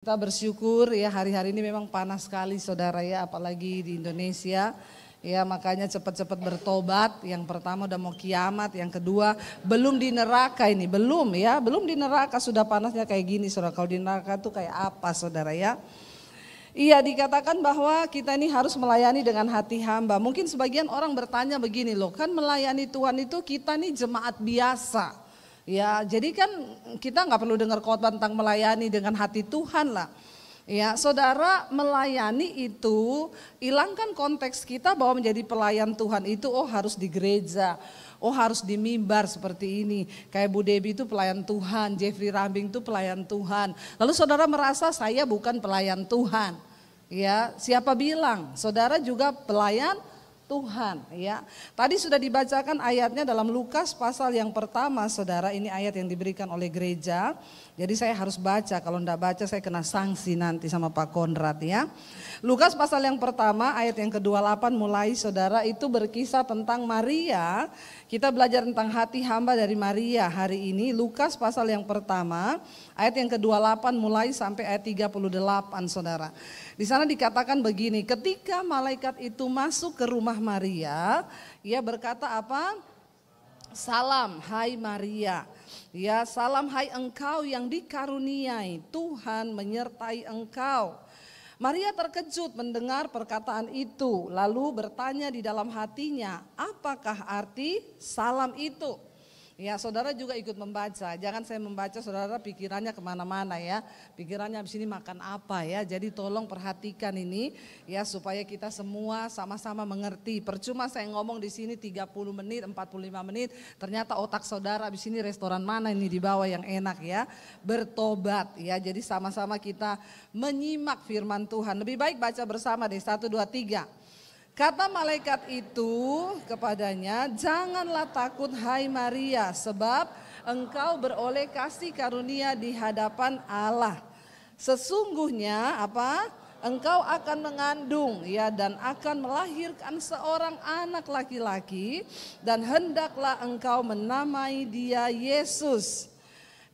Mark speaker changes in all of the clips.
Speaker 1: Kita bersyukur ya hari-hari ini memang panas sekali saudara ya, apalagi di Indonesia. Ya makanya cepat-cepat bertobat. Yang pertama udah mau kiamat, yang kedua belum di neraka ini, belum di neraka sudah panasnya kayak gini saudara. Kalau di neraka tuh kayak apa saudara ya? Iya, dikatakan bahwa kita ini harus melayani dengan hati hamba. Mungkin sebagian orang bertanya begini loh, kan melayani Tuhan itu kita nih jemaat biasa. Ya, jadi kan kita nggak perlu dengar khotbah tentang melayani dengan hati Tuhan lah. Ya, saudara, melayani itu hilangkan konteks kita bahwa menjadi pelayan Tuhan itu harus di gereja, harus di mimbar seperti ini. Kayak Bu Debbie itu pelayan Tuhan, Jeffrey Rambing itu pelayan Tuhan. Lalu saudara merasa saya bukan pelayan Tuhan. Ya, siapa bilang? Saudara juga pelayan Tuhan ya. Tadi sudah dibacakan ayatnya dalam Lukas pasal yang pertama saudara, ini ayat yang diberikan oleh gereja. Jadi saya harus baca, kalau enggak baca saya kena sanksi nanti sama Pak Konrad ya. Lukas pasal yang pertama ayat yang ke-28 mulai saudara, itu berkisah tentang Maria. Kita belajar tentang hati hamba dari Maria hari ini. Lukas pasal yang pertama ayat yang ke-28 mulai sampai ayat 38 saudara. Di sana dikatakan begini, ketika malaikat itu masuk ke rumah Maria, ia berkata apa? Salam hai Maria. Ya, salam hai engkau yang dikaruniai, Tuhan menyertai engkau. Maria terkejut mendengar perkataan itu, lalu bertanya di dalam hatinya, apakah arti salam itu? Ya, saudara juga ikut membaca, jangan saya membaca saudara pikirannya kemana-mana ya, pikirannya habis ini makan apa ya, jadi tolong perhatikan ini ya supaya kita semua sama-sama mengerti. Percuma saya ngomong di sini 30 menit, 45 menit, ternyata otak saudara habis ini restoran mana ini di bawah yang enak ya, bertobat ya, jadi sama-sama kita menyimak firman Tuhan. Lebih baik baca bersama deh, 1, 2, 3. Kata malaikat itu kepadanya, janganlah takut hai Maria, sebab engkau beroleh kasih karunia di hadapan Allah. Sesungguhnya apa? Engkau akan mengandung ya dan akan melahirkan seorang anak laki-laki dan hendaklah engkau menamai dia Yesus.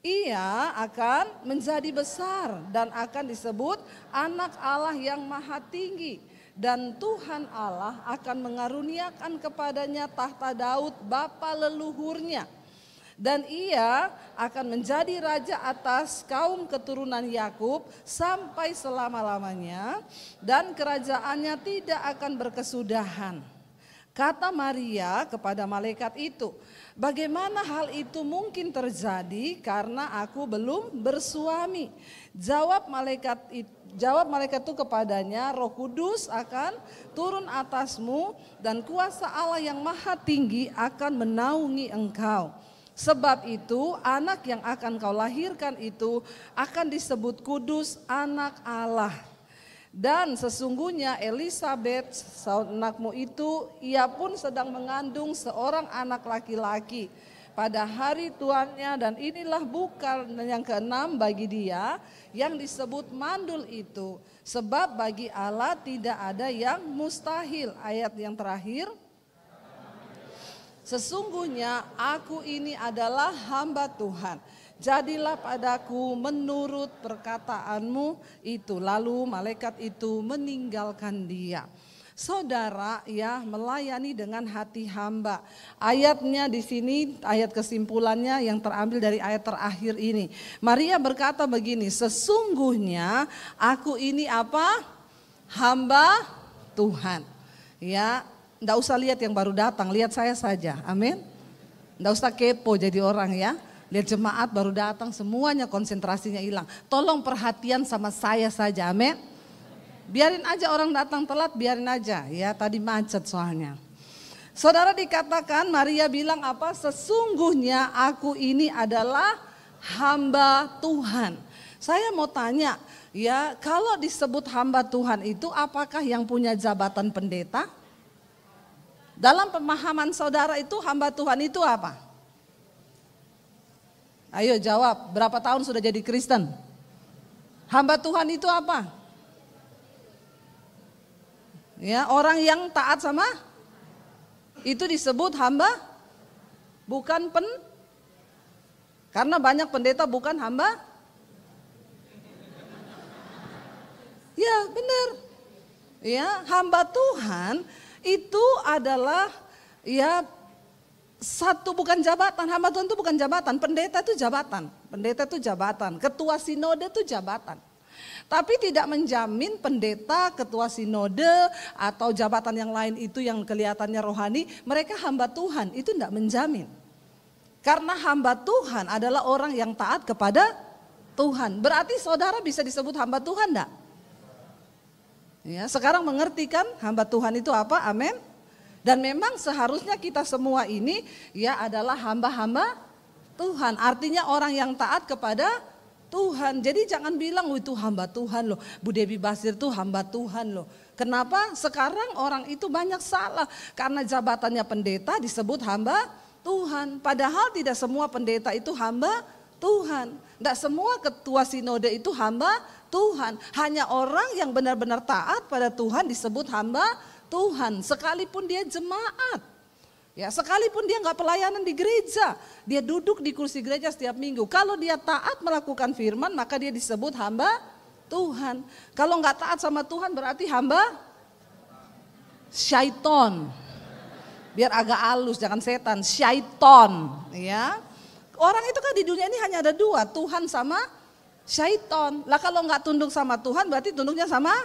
Speaker 1: Ia akan menjadi besar dan akan disebut anak Allah yang maha tinggi. Dan Tuhan Allah akan mengaruniakan kepadanya tahta Daud bapa leluhurnya. Dan ia akan menjadi raja atas kaum keturunan Yakub sampai selama-lamanya. Dan kerajaannya tidak akan berkesudahan. Kata Maria kepada malaikat itu, bagaimana hal itu mungkin terjadi karena aku belum bersuami? Jawab malaikat itu kepadanya, Roh Kudus akan turun atasmu dan kuasa Allah yang maha tinggi akan menaungi engkau. Sebab itu anak yang akan kau lahirkan itu akan disebut kudus, anak Allah. Dan sesungguhnya Elisabet, anakmu itu, ia pun sedang mengandung seorang anak laki-laki pada hari tuannya, dan inilah bukan yang keenam bagi dia yang disebut mandul itu. Sebab bagi Allah tidak ada yang mustahil. Ayat yang terakhir. Sesungguhnya aku ini adalah hamba Tuhan. Jadilah padaku menurut perkataanmu itu. Lalu malaikat itu meninggalkan dia. Saudara ya, melayani dengan hati hamba. Ayatnya di sini, ayat kesimpulannya yang terambil dari ayat terakhir ini. Maria berkata begini, sesungguhnya aku ini apa? Hamba Tuhan. Ya, enggak usah lihat yang baru datang, lihat saya saja. Amin. Enggak usah kepo jadi orang ya. Lihat jemaat baru datang semuanya konsentrasinya hilang. Tolong perhatian sama saya saja, amin. Biarin aja orang datang telat, biarin aja ya, tadi macet soalnya. Saudara, dikatakan Maria bilang apa? Sesungguhnya aku ini adalah hamba Tuhan. Saya mau tanya ya, kalau disebut hamba Tuhan itu apakah yang punya jabatan pendeta? Dalam pemahaman saudara itu hamba Tuhan itu apa? Ayo jawab, berapa tahun sudah jadi Kristen? Hamba Tuhan itu apa? Ya, orang yang taat sama itu disebut hamba, bukan karena banyak pendeta bukan hamba Ya benar. Ya, hamba Tuhan itu adalah ya satu, bukan jabatan. Hamba Tuhan itu bukan jabatan. Pendeta itu jabatan. Pendeta itu jabatan. Ketua sinode itu jabatan. Tapi tidak menjamin pendeta, ketua sinode atau jabatan yang lain itu yang kelihatannya rohani, mereka hamba Tuhan. Itu tidak menjamin. Karena hamba Tuhan adalah orang yang taat kepada Tuhan. Berarti saudara bisa disebut hamba Tuhan enggak? Ya, sekarang mengerti kan hamba Tuhan itu apa? Amin. Dan memang seharusnya kita semua ini ya adalah hamba-hamba Tuhan. Artinya orang yang taat kepada Tuhan. Jadi jangan bilang itu hamba Tuhan loh. Bu Debbie Basir itu hamba Tuhan loh. Kenapa? Sekarang orang itu banyak salah. Karena jabatannya pendeta disebut hamba Tuhan. Padahal tidak semua pendeta itu hamba Tuhan. Tidak semua ketua sinode itu hamba Tuhan. Hanya orang yang benar-benar taat pada Tuhan disebut hamba Tuhan. Sekalipun dia jemaat. Ya, sekalipun dia nggak pelayanan di gereja, dia duduk di kursi gereja setiap minggu. Kalau dia taat melakukan firman, maka dia disebut hamba Tuhan. Kalau nggak taat sama Tuhan berarti hamba syaiton. Biar agak halus, jangan setan, syaiton. Ya, orang itu kan di dunia ini hanya ada dua, Tuhan sama syaiton. Lah kalau nggak tunduk sama Tuhan berarti tunduknya sama,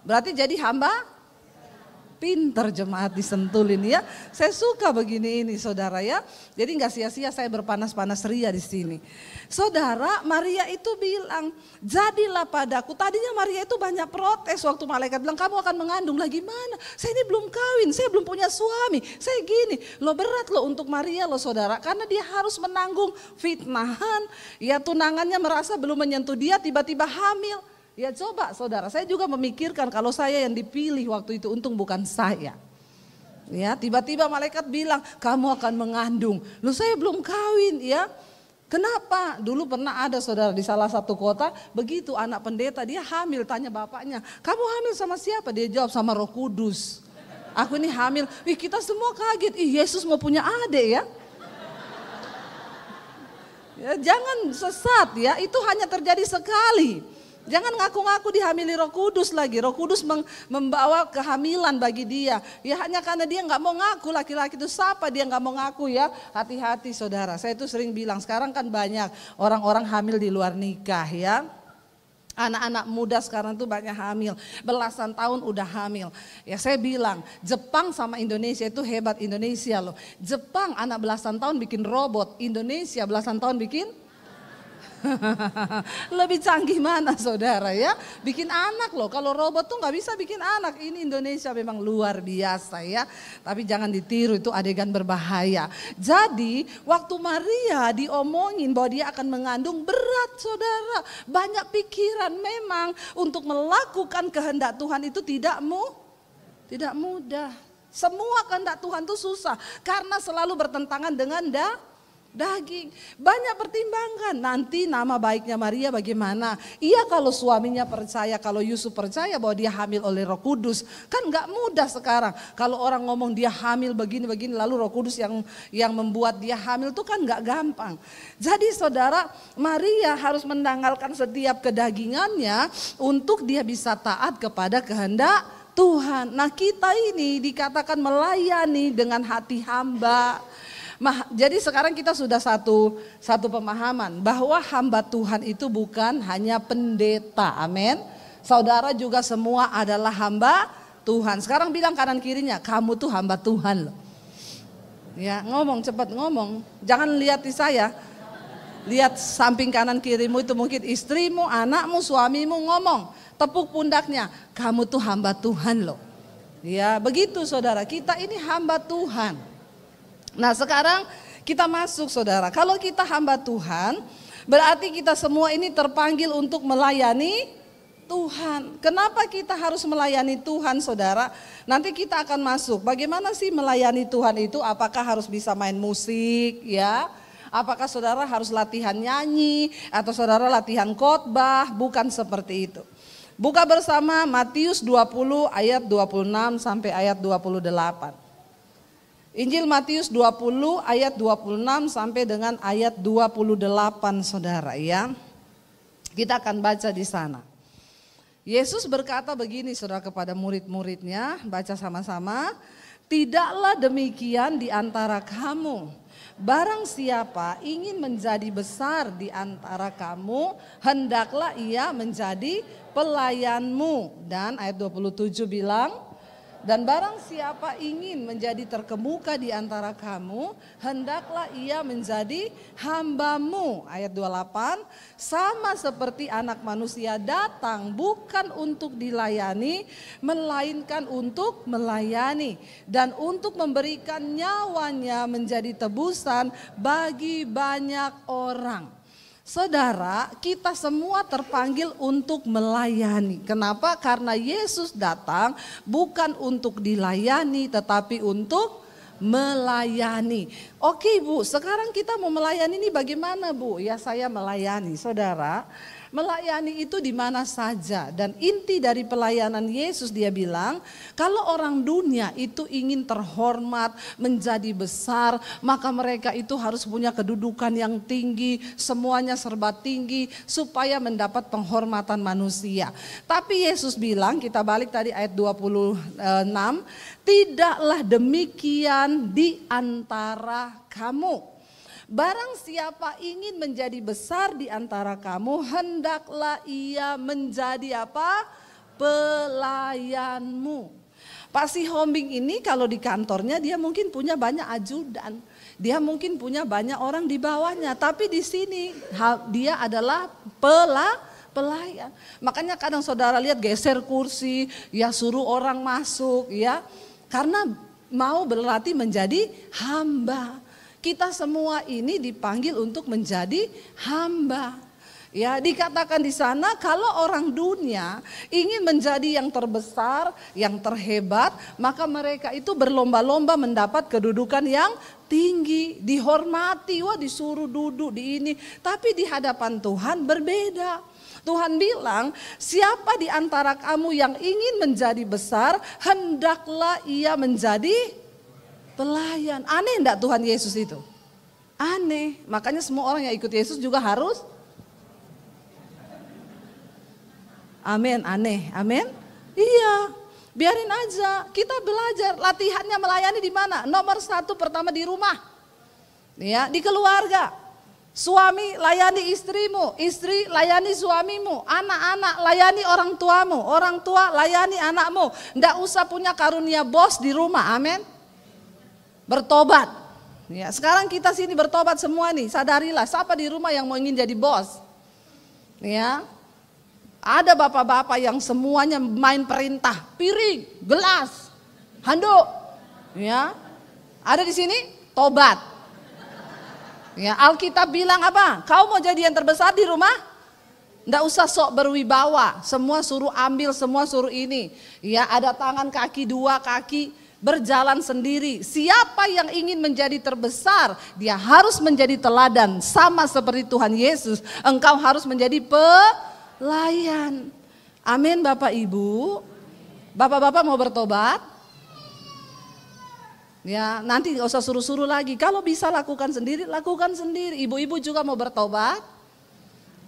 Speaker 1: berarti jadi hamba. Pinter jemaat disentulin ya. Saya suka begini ini saudara ya. Jadi nggak sia-sia saya berpanas-panas ria di sini. Saudara, Maria itu bilang, jadilah padaku. Tadinya Maria itu banyak protes waktu malaikat bilang kamu akan mengandung. Lah gimana? Saya ini belum kawin, saya belum punya suami. Saya gini, lo berat lo untuk Maria lo saudara. Karena dia harus menanggung fitnahan. Ya tunangannya merasa belum menyentuh dia tiba-tiba hamil. Ya coba saudara, saya juga memikirkan kalau saya yang dipilih waktu itu, untung bukan saya. Ya tiba-tiba malaikat bilang kamu akan mengandung. Loh saya belum kawin ya. Kenapa? Dulu pernah ada saudara di salah satu kota, begitu anak pendeta dia hamil, tanya bapaknya, kamu hamil sama siapa? Dia jawab sama Roh Kudus. Aku ini hamil. Kita semua kaget, Yesus mau punya adik ya. Ya jangan sesat ya, itu hanya terjadi sekali. Jangan ngaku-ngaku dihamili Roh Kudus lagi. Roh Kudus membawa kehamilan bagi dia. Ya hanya karena dia nggak mau ngaku, laki-laki itu siapa dia nggak mau ngaku ya. Hati-hati saudara. Saya itu sering bilang sekarang kan banyak orang-orang hamil di luar nikah ya. Anak-anak muda sekarang tuh banyak hamil. Belasan tahun udah hamil. Ya saya bilang Jepang sama Indonesia itu hebat. Indonesia loh. Jepang anak belasan tahun bikin robot. Indonesia belasan tahun bikin lebih canggih mana saudara ya, bikin anak loh. Kalau robot tuh nggak bisa bikin anak. Ini Indonesia memang luar biasa ya. Tapi jangan ditiru, itu adegan berbahaya. Jadi waktu Maria diomongin bahwa dia akan mengandung, berat saudara. Banyak pikiran memang untuk melakukan kehendak Tuhan itu tidak mudah. Semua kehendak Tuhan itu susah karena selalu bertentangan dengan daging. Banyak pertimbangan. Nanti nama baiknya Maria bagaimana? Iya kalau suaminya percaya, kalau Yusuf percaya bahwa dia hamil oleh Roh Kudus. Kan gak mudah sekarang. Kalau orang ngomong dia hamil begini-begini lalu Roh Kudus yang membuat dia hamil itu kan gak gampang. Jadi saudara, Maria harus menanggalkan setiap kedagingannya untuk dia bisa taat kepada kehendak Tuhan. Nah kita ini dikatakan melayani dengan hati hamba. Jadi sekarang kita sudah satu pemahaman bahwa hamba Tuhan itu bukan hanya pendeta, amin. Saudara juga semua adalah hamba Tuhan. Sekarang bilang kanan kirinya, kamu tuh hamba Tuhan loh. Ya ngomong, cepat ngomong, jangan lihat di saya. Lihat samping kanan kirimu itu mungkin istrimu, anakmu, suamimu, ngomong. Tepuk pundaknya, kamu tuh hamba Tuhan loh. Ya begitu saudara, kita ini hamba Tuhan. Nah sekarang kita masuk saudara, kalau kita hamba Tuhan berarti kita semua ini terpanggil untuk melayani Tuhan. Kenapa kita harus melayani Tuhan saudara? Nanti kita akan masuk bagaimana sih melayani Tuhan itu, apakah harus bisa main musik ya? Apakah saudara harus latihan nyanyi atau saudara latihan khotbah? Bukan seperti itu. Buka bersama Matius 20 ayat 26 sampai ayat 28. Injil Matius 20 ayat 26 sampai dengan ayat 28 saudara ya. Kita akan baca di sana. Yesus berkata begini saudara kepada murid-muridnya, baca sama-sama. Tidaklah demikian di antara kamu. Barang siapa ingin menjadi besar di antara kamu, hendaklah ia menjadi pelayanmu. Dan ayat 27 bilang, dan barang siapa ingin menjadi terkemuka di antara kamu, hendaklah ia menjadi hambamu. Ayat 28, sama seperti anak manusia datang bukan untuk dilayani, melainkan untuk melayani. Dan untuk memberikan nyawanya menjadi tebusan bagi banyak orang. Saudara, kita semua terpanggil untuk melayani. Kenapa? Karena Yesus datang bukan untuk dilayani tetapi untuk melayani. Oke Bu, sekarang kita mau melayani ini bagaimana Bu? Ya saya melayani. Saudara, melayani itu di mana saja, dan inti dari pelayanan Yesus dia bilang, kalau orang dunia itu ingin terhormat, menjadi besar, maka mereka itu harus punya kedudukan yang tinggi, semuanya serba tinggi supaya mendapat penghormatan manusia. Tapi Yesus bilang, kita balik tadi ayat 26, tidaklah demikian di antara kamu. Barang siapa ingin menjadi besar di antara kamu, hendaklah ia menjadi apa? Pelayanmu. Pak Sihombing ini kalau di kantornya dia mungkin punya banyak ajudan. Dia mungkin punya banyak orang di bawahnya. Tapi di sini dia adalah pelayan. Makanya kadang saudara lihat geser kursi, ya suruh orang masuk ya. Karena mau berlatih menjadi hamba. Kita semua ini dipanggil untuk menjadi hamba. Ya, dikatakan di sana kalau orang dunia ingin menjadi yang terbesar, yang terhebat, maka mereka itu berlomba-lomba mendapat kedudukan yang tinggi, dihormati, wah disuruh duduk di ini. Tapi di hadapan Tuhan berbeda. Tuhan bilang, siapa di antara kamu yang ingin menjadi besar, hendaklah ia menjadi pelayan. Aneh enggak Tuhan Yesus itu? Aneh. Makanya semua orang yang ikut Yesus juga harus. Amin, aneh. Amin. Iya. Biarin aja. Kita belajar. Latihannya melayani di mana? Nomor 1 pertama di rumah. Ya, di keluarga. Suami layani istrimu, istri layani suamimu, anak-anak layani orang tuamu, orang tua layani anakmu. Enggak usah punya karunia bos di rumah. Amin. Bertobat. Ya, sekarang kita sini bertobat semua nih. Sadarilah, siapa di rumah yang mau ingin jadi bos? Ya. Ada bapak-bapak yang semuanya main perintah, piring, gelas, handuk. Ya. Ada di sini? Tobat. Ya, Alkitab bilang apa? Kau mau jadi yang terbesar di rumah? Nggak usah sok berwibawa. Semua suruh ambil, semua suruh ini. Ya, ada tangan kaki, 2 kaki. Berjalan sendiri. Siapa yang ingin menjadi terbesar, dia harus menjadi teladan. Sama seperti Tuhan Yesus, engkau harus menjadi pelayan. Amin Bapak Ibu. Bapak-bapak mau bertobat? Ya, nanti gak usah suruh-suruh lagi. Kalau bisa lakukan sendiri, lakukan sendiri. Ibu-ibu juga mau bertobat?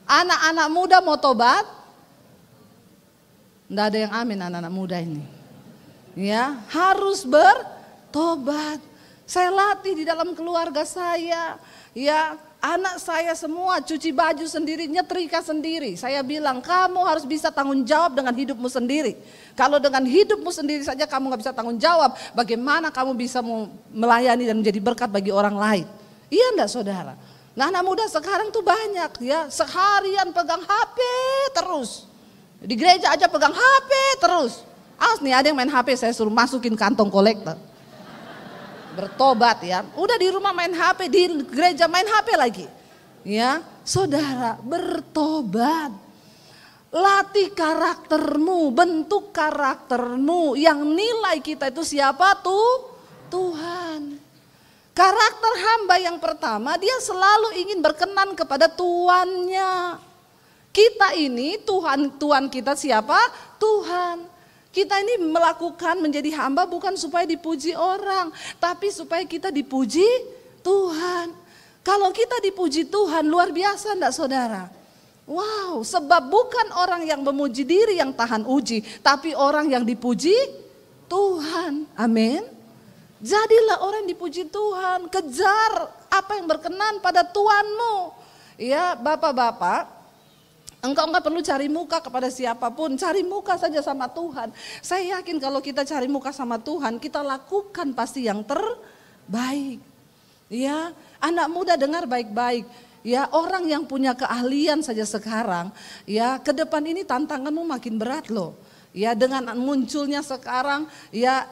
Speaker 1: Anak-anak muda mau tobat? Nggak ada yang amin anak-anak muda ini. Ya, harus bertobat. Saya latih di dalam keluarga saya. Ya, anak saya semua cuci baju sendiri, nyetrika sendiri. Saya bilang kamu harus bisa tanggung jawab dengan hidupmu sendiri. Kalau dengan hidupmu sendiri saja kamu gak bisa tanggung jawab, bagaimana kamu bisa melayani dan menjadi berkat bagi orang lain? Iya enggak saudara? Nah, anak muda sekarang tuh banyak ya, seharian pegang HP terus. Di gereja aja pegang HP terus. Awas nih ada yang main HP, saya suruh masukin kantong kolektor. Bertobat ya. Udah di rumah main HP, di gereja main HP lagi. Ya, saudara, bertobat. Latih karaktermu, bentuk karaktermu. Yang nilai kita itu siapa tuh? Tuhan. Karakter hamba yang pertama, dia selalu ingin berkenan kepada tuannya. Kita ini Tuhan kita siapa? Tuhan. Kita ini melakukan menjadi hamba bukan supaya dipuji orang, tapi supaya kita dipuji Tuhan. Kalau kita dipuji Tuhan luar biasa enggak saudara? Wow, sebab bukan orang yang memuji diri yang tahan uji, tapi orang yang dipuji Tuhan. Amin. Jadilah orang yang dipuji Tuhan, kejar apa yang berkenan pada Tuhanmu. Ya, Bapak-bapak, engkau enggak perlu cari muka kepada siapapun, cari muka saja sama Tuhan. Saya yakin kalau kita cari muka sama Tuhan, kita lakukan pasti yang terbaik. Ya, anak muda dengar baik-baik. Ya, orang yang punya keahlian saja sekarang, ya ke depan ini tantanganmu makin berat loh. Ya, dengan munculnya sekarang, ya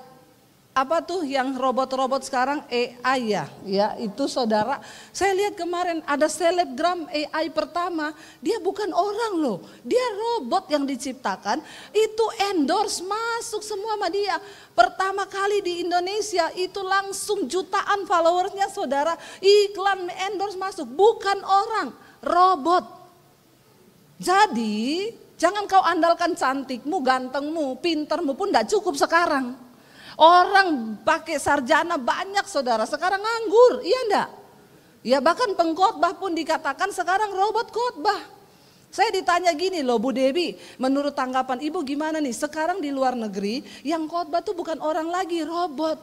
Speaker 1: apa tuh yang robot-robot sekarang AI ya itu saudara. Saya lihat kemarin ada selebgram AI pertama, dia bukan orang loh, dia robot yang diciptakan, itu endorse masuk semua sama dia. Pertama kali di Indonesia itu langsung jutaan followersnya saudara, iklan endorse masuk, bukan orang, robot. Jadi jangan kau andalkan cantikmu, gantengmu, pintermu pun gak cukup sekarang. Orang pakai sarjana banyak saudara, sekarang nganggur, iya enggak? Ya bahkan pengkhotbah pun dikatakan sekarang robot khotbah. Saya ditanya gini loh Bu Debi, menurut tanggapan Ibu gimana nih? Sekarang di luar negeri yang khotbah tuh bukan orang lagi, robot.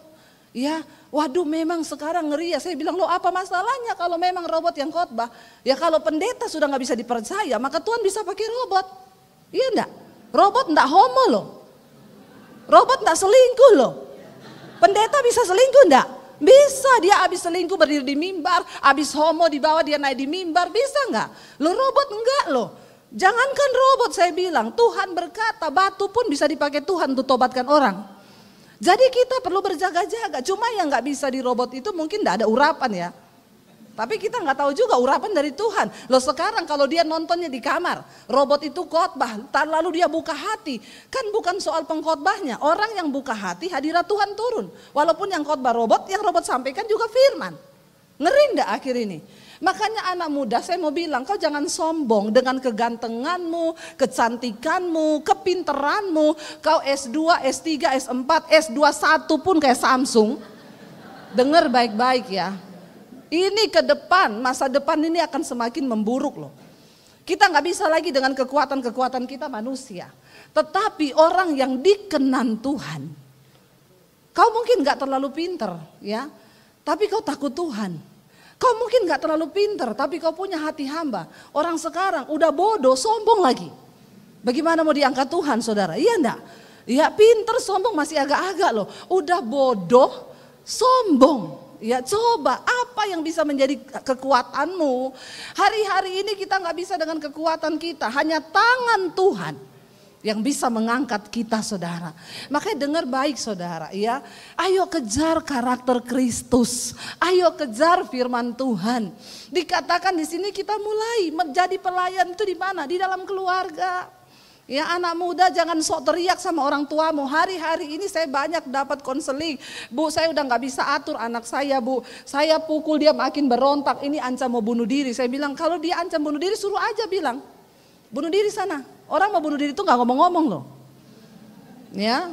Speaker 1: Ya, waduh memang sekarang ngeri ya. Saya bilang loh apa masalahnya kalau memang robot yang khotbah? Ya kalau pendeta sudah gak bisa dipercaya, maka Tuhan bisa pakai robot. Iya enggak? Robot enggak homo loh. Robot enggak selingkuh loh. Pendeta bisa selingkuh enggak? Bisa, dia habis selingkuh berdiri di mimbar, habis homo dibawa dia naik di mimbar, bisa enggak? Lo robot enggak loh. Jangankan robot, saya bilang Tuhan berkata batu pun bisa dipakai Tuhan untuk tobatkan orang. Jadi kita perlu berjaga-jaga. Cuma yang enggak bisa di robot itu mungkin enggak ada urapan ya. Tapi kita nggak tahu juga urapan dari Tuhan. Loh sekarang kalau dia nontonnya di kamar, robot itu khotbah, lalu dia buka hati. Kan bukan soal pengkhotbahnya, orang yang buka hati hadirat Tuhan turun. Walaupun yang khotbah robot, yang robot sampaikan juga firman. Ngeri nggak akhir ini? Makanya anak muda saya mau bilang, kau jangan sombong dengan kegantenganmu, kecantikanmu, kepinteranmu. Kau S2, S3, S4, S21 pun kayak Samsung. Dengar baik-baik ya. Ini ke depan, masa depan ini akan semakin memburuk loh. Kita nggak bisa lagi dengan kekuatan-kekuatan kita manusia. Tetapi orang yang dikenan Tuhan, kau mungkin nggak terlalu pinter ya, tapi kau takut Tuhan. Kau mungkin nggak terlalu pinter, tapi kau punya hati hamba. Orang sekarang udah bodoh, sombong lagi. Bagaimana mau diangkat Tuhan saudara? Iya enggak? Ya pinter, sombong masih agak-agak loh. Udah bodoh, sombong. Ya coba apa yang bisa menjadi kekuatanmu. Hari-hari ini kita gak bisa dengan kekuatan kita. Hanya tangan Tuhan yang bisa mengangkat kita saudara. Makanya dengar baik saudara ya. Ayo kejar karakter Kristus. Ayo kejar firman Tuhan. Dikatakan di sini kita mulai menjadi pelayan itu di mana? Di dalam keluarga. Ya anak muda jangan sok teriak sama orang tuamu. Hari-hari ini saya banyak dapat konseling. Bu saya udah gak bisa atur anak saya bu. Saya pukul dia makin berontak. Ini ancam mau bunuh diri. Saya bilang kalau dia ancam bunuh diri suruh aja bilang. Bunuh diri sana. Orang mau bunuh diri itu gak ngomong-ngomong loh. Ya.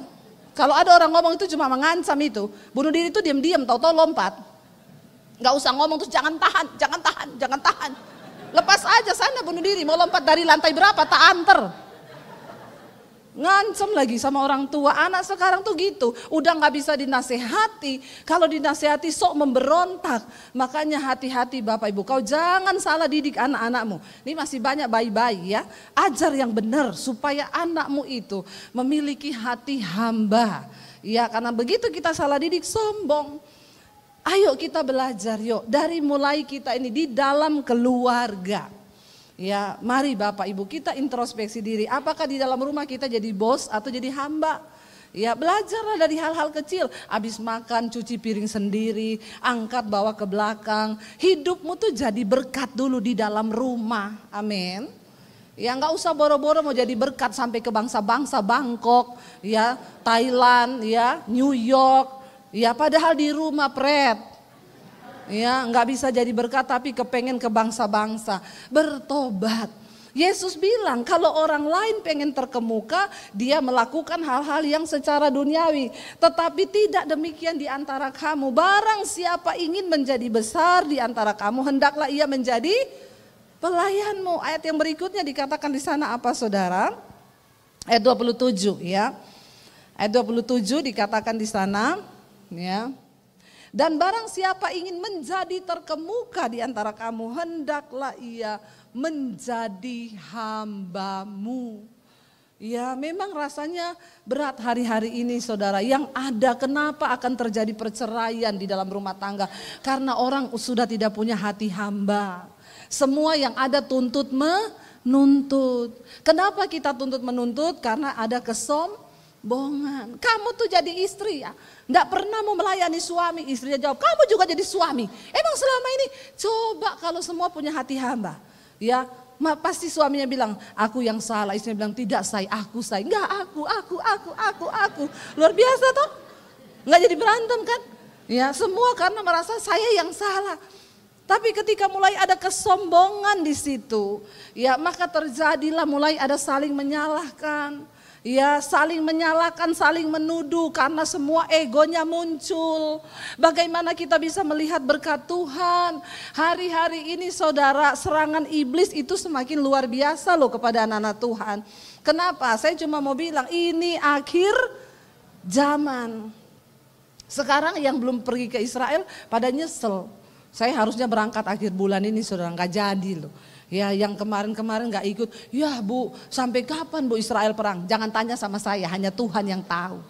Speaker 1: Kalau ada orang ngomong itu cuma mengancam itu. Bunuh diri itu diam-diam tahu-tahu lompat. Gak usah ngomong terus jangan tahan, jangan tahan, jangan tahan. Lepas aja sana bunuh diri. Mau lompat dari lantai berapa tak anter. Ngancem lagi sama orang tua. Anak sekarang tuh gitu, udah gak bisa dinasehati. Kalau dinasehati sok memberontak. Makanya hati-hati Bapak Ibu, kau jangan salah didik anak-anakmu. Ini masih banyak bayi-bayi ya. Ajar yang benar supaya anakmu itu memiliki hati hamba. Ya karena begitu kita salah didik sombong. Ayo kita belajar yuk dari mulai kita ini di dalam keluarga. Ya, mari Bapak Ibu kita introspeksi diri. Apakah di dalam rumah kita jadi bos atau jadi hamba? Ya, belajarlah dari hal-hal kecil. Habis makan cuci piring sendiri, angkat bawa ke belakang. Hidupmu tuh jadi berkat dulu di dalam rumah. Amin. Ya, nggak usah boro-boro mau jadi berkat sampai ke bangsa-bangsa Bangkok, ya, Thailand, ya, New York. Ya, padahal di rumah pret. Ya, nggak bisa jadi berkat tapi kepengen ke bangsa-bangsa. Bertobat. Yesus bilang kalau orang lain pengen terkemuka, dia melakukan hal-hal yang secara duniawi. Tetapi tidak demikian di antara kamu. Barang siapa ingin menjadi besar di antara kamu, hendaklah ia menjadi pelayanmu. Ayat yang berikutnya dikatakan di sana apa saudara? Ayat 27 ya. Ayat 27 dikatakan di sana ya. Dan barang siapa ingin menjadi terkemuka di antara kamu, hendaklah ia menjadi hambamu. Ya memang rasanya berat hari-hari ini saudara. Yang ada kenapa akan terjadi perceraian di dalam rumah tangga? Karena orang sudah tidak punya hati hamba. Semua yang ada tuntut menuntut. Kenapa kita tuntut menuntut? Karena ada kesombongan. Kamu tuh jadi istri ya, gak pernah mau melayani suami. Istrinya jawab, kamu juga jadi suami. Emang selama ini? Coba kalau semua punya hati hamba. Ya, pasti suaminya bilang, aku yang salah. Istrinya bilang, tidak say, aku say. Enggak, aku. Luar biasa toh? Enggak jadi berantem kan? Ya, semua karena merasa saya yang salah. Tapi ketika mulai ada kesombongan di situ, ya maka terjadilah mulai ada saling menyalahkan. Ya, saling menyalahkan, saling menuduh karena semua egonya muncul. Bagaimana kita bisa melihat berkat Tuhan? Hari-hari ini saudara, serangan iblis itu semakin luar biasa loh kepada anak-anak Tuhan. Kenapa? Saya cuma mau bilang ini akhir zaman. Sekarang yang belum pergi ke Israel pada nyesel. Saya harusnya berangkat akhir bulan ini saudara, gak jadi loh. Ya yang kemarin-kemarin gak ikut, ya Bu sampai kapan Bu Israel perang? Jangan tanya sama saya, hanya Tuhan yang tahu.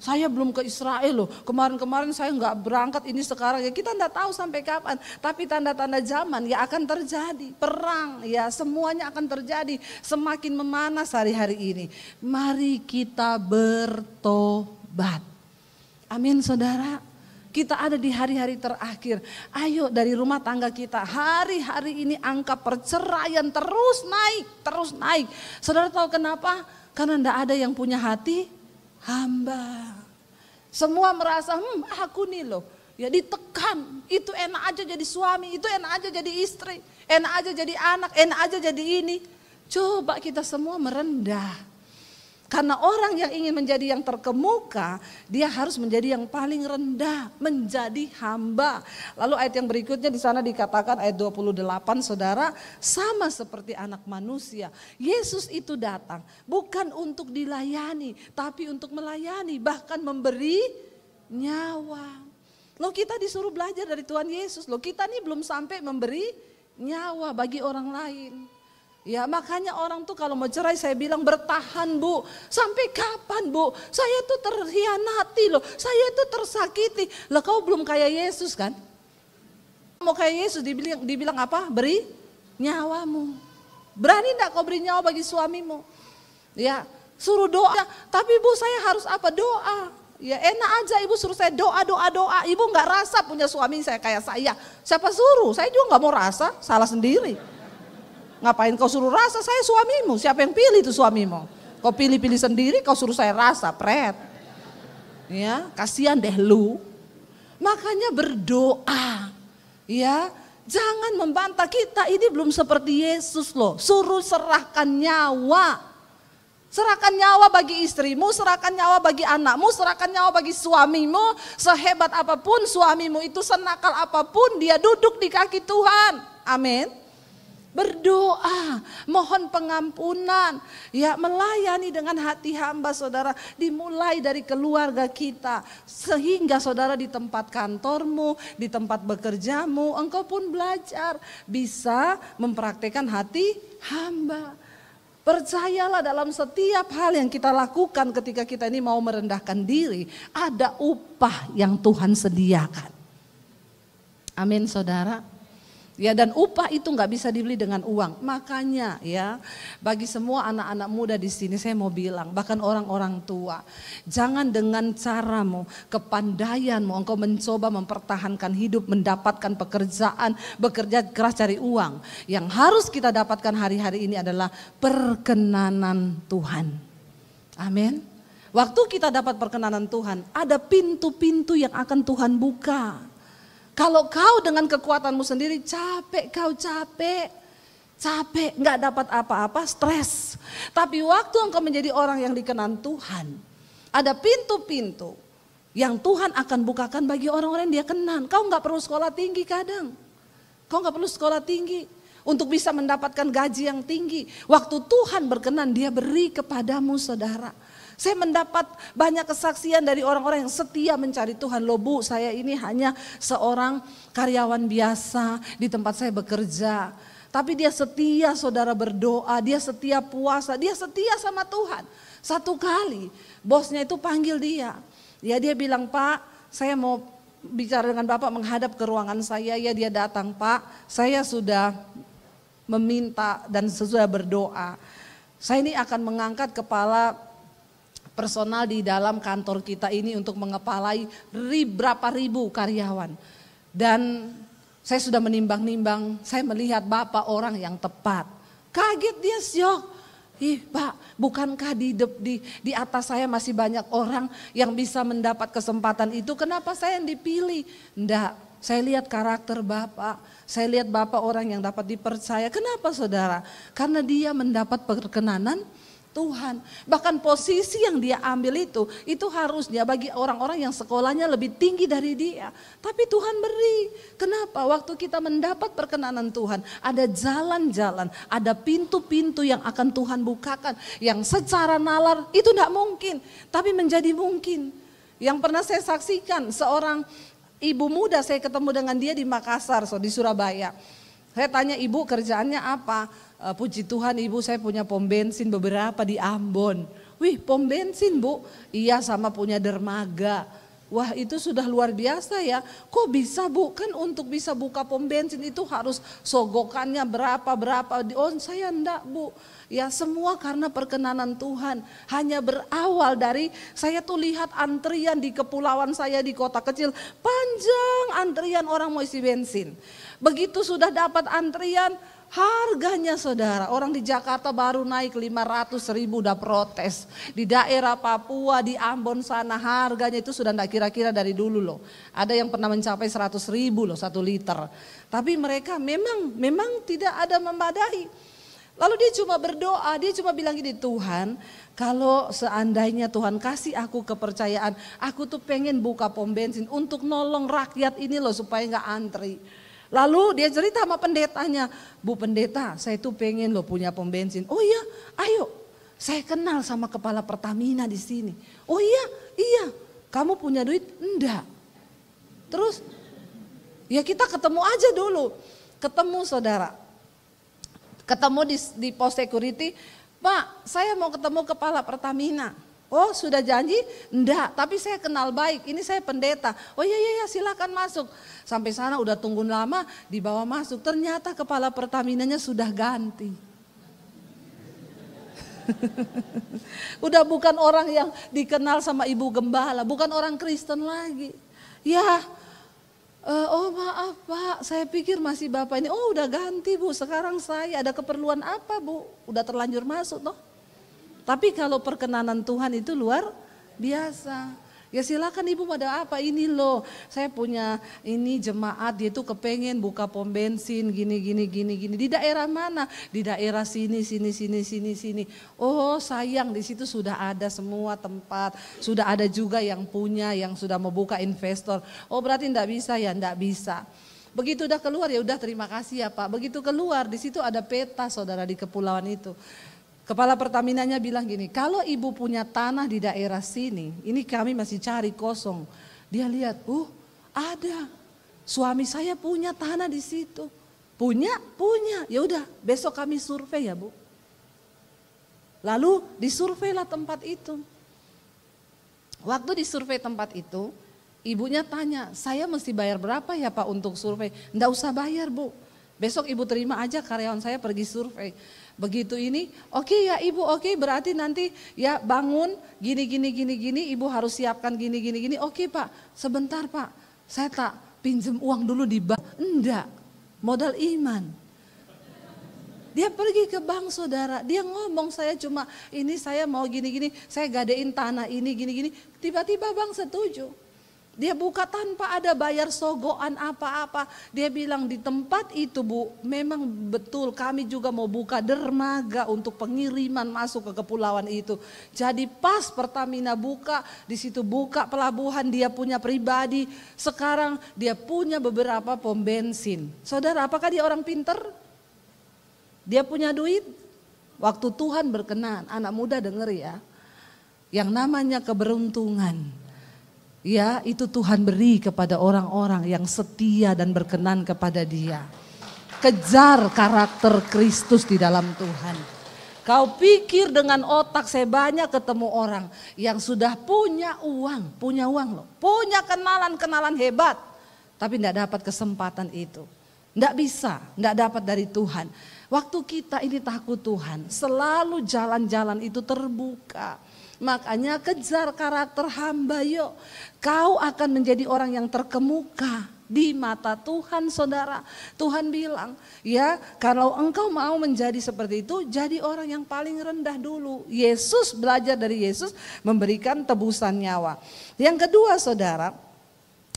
Speaker 1: Saya belum ke Israel loh, kemarin-kemarin saya gak berangkat, ini sekarang ya kita gak tahu sampai kapan. Tapi tanda-tanda zaman ya akan terjadi, perang ya semuanya akan terjadi. Semakin memanas hari-hari ini, mari kita bertobat. Amin saudara. Kita ada di hari-hari terakhir. Ayo dari rumah tangga kita, hari-hari ini angka perceraian terus naik. Saudara tahu kenapa? Karena tidak ada yang punya hati hamba. Semua merasa aku nih loh. Ya ditekan, itu enak aja jadi suami, itu enak aja jadi istri, enak aja jadi anak, enak aja jadi ini. Coba kita semua merendah. Karena orang yang ingin menjadi yang terkemuka, dia harus menjadi yang paling rendah, menjadi hamba. Lalu ayat yang berikutnya di sana dikatakan ayat 28 saudara, sama seperti anak manusia. Yesus itu datang bukan untuk dilayani, tapi untuk melayani, bahkan memberi nyawa. Loh kita disuruh belajar dari Tuhan Yesus, loh kita nih belum sampai memberi nyawa bagi orang lain. Ya makanya orang tuh kalau mau cerai saya bilang bertahan Bu. Sampai kapan Bu? Saya tuh terhianati loh. Saya tuh tersakiti. Lah kau belum kayak Yesus kan? Mau kayak Yesus dibilang apa? Beri nyawamu. Berani enggak kau beri nyawa bagi suamimu? Ya suruh doa. Tapi Bu saya harus apa? Doa. Ya enak aja ibu suruh saya doa. Ibu enggak rasa punya suami saya kayak saya. Siapa suruh? Saya juga enggak mau rasa. Salah sendiri. Ngapain kau suruh rasa, saya suamimu, siapa yang pilih itu suamimu? Kau pilih-pilih sendiri, kau suruh saya rasa, pret. Ya, kasihan deh lu. Makanya berdoa, ya jangan membantah kita ini belum seperti Yesus loh. Suruh serahkan nyawa. Serahkan nyawa bagi istrimu, serahkan nyawa bagi anakmu, serahkan nyawa bagi suamimu. Sehebat apapun suamimu itu, senakal apapun dia duduk di kaki Tuhan. Amin. Berdoa, mohon pengampunan, ya melayani dengan hati hamba saudara, dimulai dari keluarga kita, sehingga saudara di tempat kantormu, di tempat bekerjamu, engkau pun belajar bisa mempraktekkan hati hamba. Percayalah dalam setiap hal yang kita lakukan ketika kita ini mau merendahkan diri, ada upah yang Tuhan sediakan. Amin saudara. Ya dan upah itu nggak bisa dibeli dengan uang. Makanya ya bagi semua anak-anak muda di sini saya mau bilang, bahkan orang-orang tua, jangan dengan caramu, kepandaianmu engkau mencoba mempertahankan hidup, mendapatkan pekerjaan, bekerja keras cari uang. Yang harus kita dapatkan hari-hari ini adalah perkenanan Tuhan. Amin. Waktu kita dapat perkenanan Tuhan, ada pintu-pintu yang akan Tuhan buka. Kalau kau dengan kekuatanmu sendiri capek, nggak dapat apa-apa, stres. Tapi waktu engkau menjadi orang yang dikenan Tuhan, ada pintu-pintu yang Tuhan akan bukakan bagi orang-orang yang dia kenan. Kau nggak perlu sekolah tinggi kadang, kau nggak perlu sekolah tinggi. untuk bisa mendapatkan gaji yang tinggi. Waktu Tuhan berkenan, dia beri kepadamu saudara. Saya mendapat banyak kesaksian dari orang-orang yang setia mencari Tuhan. Loh Bu, saya ini hanya seorang karyawan biasa di tempat saya bekerja. Tapi dia setia saudara berdoa, dia setia puasa, dia setia sama Tuhan. Satu kali bosnya itu panggil dia. Ya dia bilang, Pak saya mau bicara dengan Bapak, menghadap ke ruangan saya. Ya dia datang, Pak saya sudah meminta dan sesudah berdoa. Saya ini akan mengangkat kepala personal di dalam kantor kita ini untuk mengepalai berapa ribu karyawan. Dan saya sudah menimbang-nimbang, saya melihat Bapak orang yang tepat. Kaget dia, syok. Ih Pak, bukankah di atas saya masih banyak orang yang bisa mendapat kesempatan itu? Kenapa saya yang dipilih? Enggak, saya lihat karakter Bapak. Saya lihat Bapak orang yang dapat dipercaya. Kenapa saudara? Karena dia mendapat perkenanan Tuhan. Bahkan posisi yang dia ambil itu harusnya bagi orang-orang yang sekolahnya lebih tinggi dari dia. Tapi Tuhan beri. Kenapa? Waktu kita mendapat perkenanan Tuhan, ada jalan-jalan, ada pintu-pintu yang akan Tuhan bukakan. Yang secara nalar itu tidak mungkin, tapi menjadi mungkin. Yang pernah saya saksikan, seorang ibu muda, saya ketemu dengan dia di Makassar, di Surabaya. Saya tanya, ibu kerjaannya apa? Puji Tuhan ibu, saya punya pom bensin beberapa di Ambon. Wih, pom bensin Bu? Iya, sama punya dermaga. Wah, itu sudah luar biasa ya. Kok bisa Bu? Kan untuk bisa buka pom bensin itu harus sogokannya berapa. Oh saya enggak Bu. Ya semua karena perkenanan Tuhan. Hanya berawal dari saya tuh lihat antrian di kepulauan saya di kota kecil. Panjang antrian orang mau isi bensin. Begitu sudah dapat antrian, harganya saudara, orang di Jakarta baru naik 500.000 udah protes. Di daerah Papua, di Ambon sana harganya itu sudah enggak kira-kira dari dulu loh. Ada yang pernah mencapai 100.000 loh 1 liter. Tapi mereka memang tidak ada memadai. Lalu dia cuma berdoa, dia cuma bilang gini, Tuhan kalau seandainya Tuhan kasih aku kepercayaan, aku tuh pengen buka pom bensin untuk nolong rakyat ini loh supaya enggak antri. Lalu dia cerita sama pendetanya, Bu pendeta saya tuh pengen loh punya pom bensin. Oh iya, ayo saya kenal sama kepala Pertamina di sini. Oh iya, kamu punya duit? Enggak. Terus ya kita ketemu aja dulu. Ketemu saudara, ketemu di pos security, Pak saya mau ketemu kepala Pertamina. Oh sudah janji? Enggak, tapi saya kenal baik, ini saya pendeta. Oh iya silakan masuk. Sampai sana udah tunggu lama, dibawa masuk. Ternyata kepala Pertaminanya sudah ganti. Udah bukan orang yang dikenal sama ibu gembala, bukan orang Kristen lagi. Ya, oh maaf Pak, saya pikir masih Bapak ini. Oh udah ganti Bu, sekarang saya ada keperluan apa Bu? Udah terlanjur masuk toh. Tapi kalau perkenanan Tuhan itu luar biasa. Ya silakan ibu ada apa ini loh. Saya punya ini jemaat dia tuh kepengen buka pom bensin gini. Di daerah mana? Di daerah sini. Oh sayang di situ sudah ada semua tempat. Sudah ada juga yang punya yang sudah mau buka investor. Oh berarti enggak bisa ya, enggak bisa. Begitu udah keluar ya udah terima kasih ya Pak. Begitu keluar di situ ada peta saudara di kepulauan itu. Kepala Pertaminanya bilang gini, kalau ibu punya tanah di daerah sini, ini kami masih cari kosong. Dia lihat, ada. Suami saya punya tanah di situ. Punya. Ya udah, besok kami survei ya Bu. Lalu disurveilah tempat itu. Waktu disurvei tempat itu, ibunya tanya, saya mesti bayar berapa ya Pak untuk survei? Enggak usah bayar Bu. Besok ibu terima aja karyawan saya pergi survei. Begitu ini, oke ya ibu, oke berarti nanti ya bangun gini, ibu harus siapkan gini. Oke Pak, sebentar Pak, saya tak pinjam uang dulu di bank. Enggak, modal iman. Dia pergi ke bank saudara, dia ngomong saya cuma ini saya mau gini, saya gadein tanah ini gini. Tiba-tiba bank setuju. Dia buka tanpa ada bayar sogoan apa-apa. Dia bilang di tempat itu Bu, memang betul kami juga mau buka dermaga untuk pengiriman masuk ke kepulauan itu. Jadi pas Pertamina buka, di situ buka pelabuhan dia punya pribadi. Sekarang dia punya beberapa pom bensin. Saudara, apakah dia orang pinter? Dia punya duit, waktu Tuhan berkenan, anak muda denger ya. Yang namanya keberuntungan, ya itu Tuhan beri kepada orang-orang yang setia dan berkenan kepada Dia. Kejar karakter Kristus di dalam Tuhan. Kau pikir dengan otak, saya banyak ketemu orang yang sudah punya uang loh. Punya kenalan hebat, tapi tidak dapat kesempatan itu. Tidak bisa, tidak dapat dari Tuhan. Waktu kita ini takut Tuhan, selalu jalan-jalan itu terbuka. Makanya kejar karakter hamba yuk. Kau akan menjadi orang yang terkemuka di mata Tuhan, saudara. Tuhan bilang, ya kalau engkau mau menjadi seperti itu, jadi orang yang paling rendah dulu. Yesus, belajar dari Yesus memberikan tebusan nyawa. Yang kedua saudara,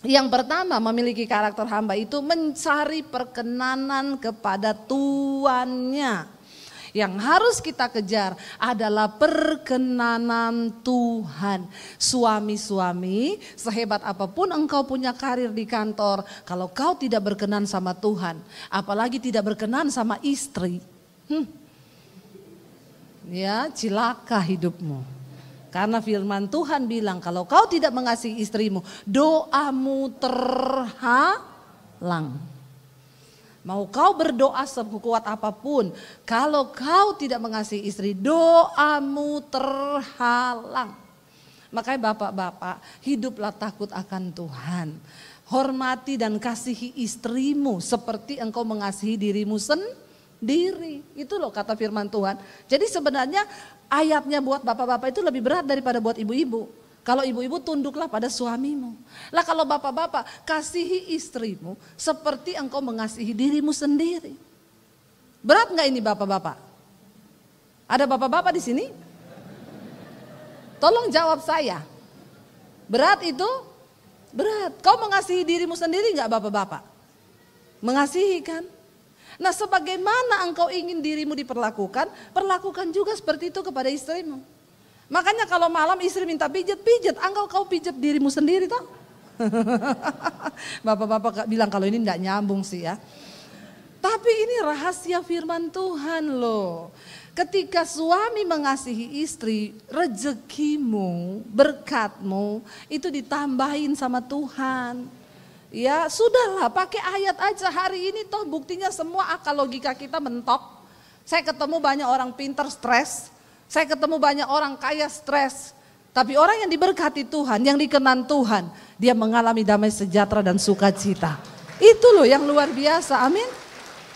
Speaker 1: yang pertama memiliki karakter hamba itu mencari perkenanan kepada tuannya. Yang harus kita kejar adalah perkenanan Tuhan. Suami-suami, sehebat apapun engkau punya karir di kantor, kalau kau tidak berkenan sama Tuhan, apalagi tidak berkenan sama istri, ya cilaka hidupmu. Karena firman Tuhan bilang kalau kau tidak mengasihi istrimu, doamu terhalang. Mau kau berdoa sekuat apapun, kalau kau tidak mengasihi istri, doamu terhalang. Makanya bapak-bapak, hiduplah takut akan Tuhan. Hormati dan kasihi istrimu seperti engkau mengasihi dirimu sendiri. Itu loh kata firman Tuhan. Jadi sebenarnya ayatnya buat bapak-bapak itu lebih berat daripada buat ibu-ibu. Kalau ibu-ibu tunduklah pada suamimu. Lah kalau bapak-bapak kasihi istrimu seperti engkau mengasihi dirimu sendiri. Berat nggak ini bapak-bapak? Ada bapak-bapak di sini? Tolong jawab saya. Berat itu? Berat. Kau mengasihi dirimu sendiri nggak bapak-bapak? Mengasihi kan? Nah sebagaimana engkau ingin dirimu diperlakukan, perlakukan juga seperti itu kepada istrimu. Makanya kalau malam istri minta pijat, kau pijat dirimu sendiri toh. Bapak-bapak bilang kalau ini enggak nyambung sih ya. Tapi ini rahasia firman Tuhan loh. Ketika suami mengasihi istri, rezekimu, berkatmu itu ditambahin sama Tuhan. Ya sudahlah pakai ayat aja hari ini toh buktinya semua akal logika kita mentok. Saya ketemu banyak orang pintar stres. Saya ketemu banyak orang kaya stres, tapi orang yang diberkati Tuhan, yang dikenan Tuhan, dia mengalami damai sejahtera dan sukacita. Itu loh yang luar biasa, amin.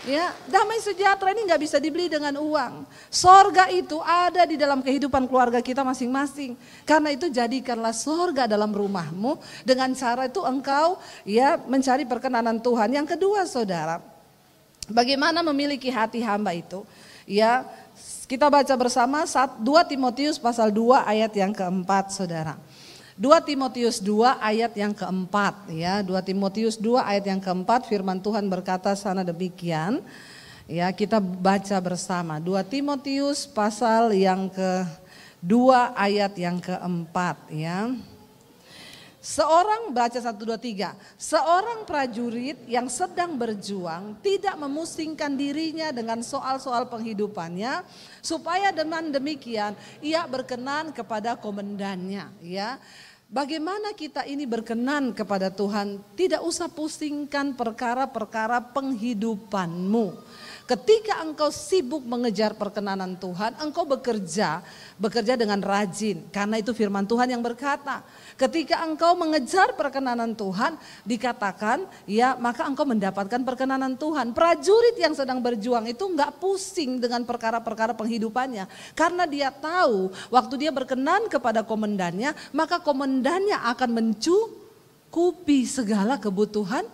Speaker 1: Ya, damai sejahtera ini nggak bisa dibeli dengan uang. Sorga itu ada di dalam kehidupan keluarga kita masing-masing. Karena itu jadikanlah sorga dalam rumahmu. Dengan cara itu engkau ya mencari perkenanan Tuhan. Yang kedua saudara, bagaimana memiliki hati hamba itu? Ya. Kita baca bersama 2 Timotius pasal 2 ayat yang keempat saudara. 2 Timotius 2 ayat yang keempat ya. 2 Timotius 2 ayat yang keempat firman Tuhan berkata sana demikian. Ya kita baca bersama 2 Timotius pasal yang ke-2 ayat yang keempat ya. Seorang baca 1, 2, 3. Seorang prajurit yang sedang berjuang tidak memusingkan dirinya dengan soal-soal penghidupannya supaya dengan demikian ia berkenan kepada komandannya ya. Bagaimana kita ini berkenan kepada Tuhan, tidak usah pusingkan perkara-perkara penghidupanmu. Ketika engkau sibuk mengejar perkenanan Tuhan, engkau bekerja dengan rajin. Karena itu firman Tuhan yang berkata, ketika engkau mengejar perkenanan Tuhan, dikatakan ya maka engkau mendapatkan perkenanan Tuhan. Prajurit yang sedang berjuang itu enggak pusing dengan perkara-perkara penghidupannya. Karena dia tahu waktu dia berkenan kepada komandannya, maka komandannya akan mencukupi segala kebutuhan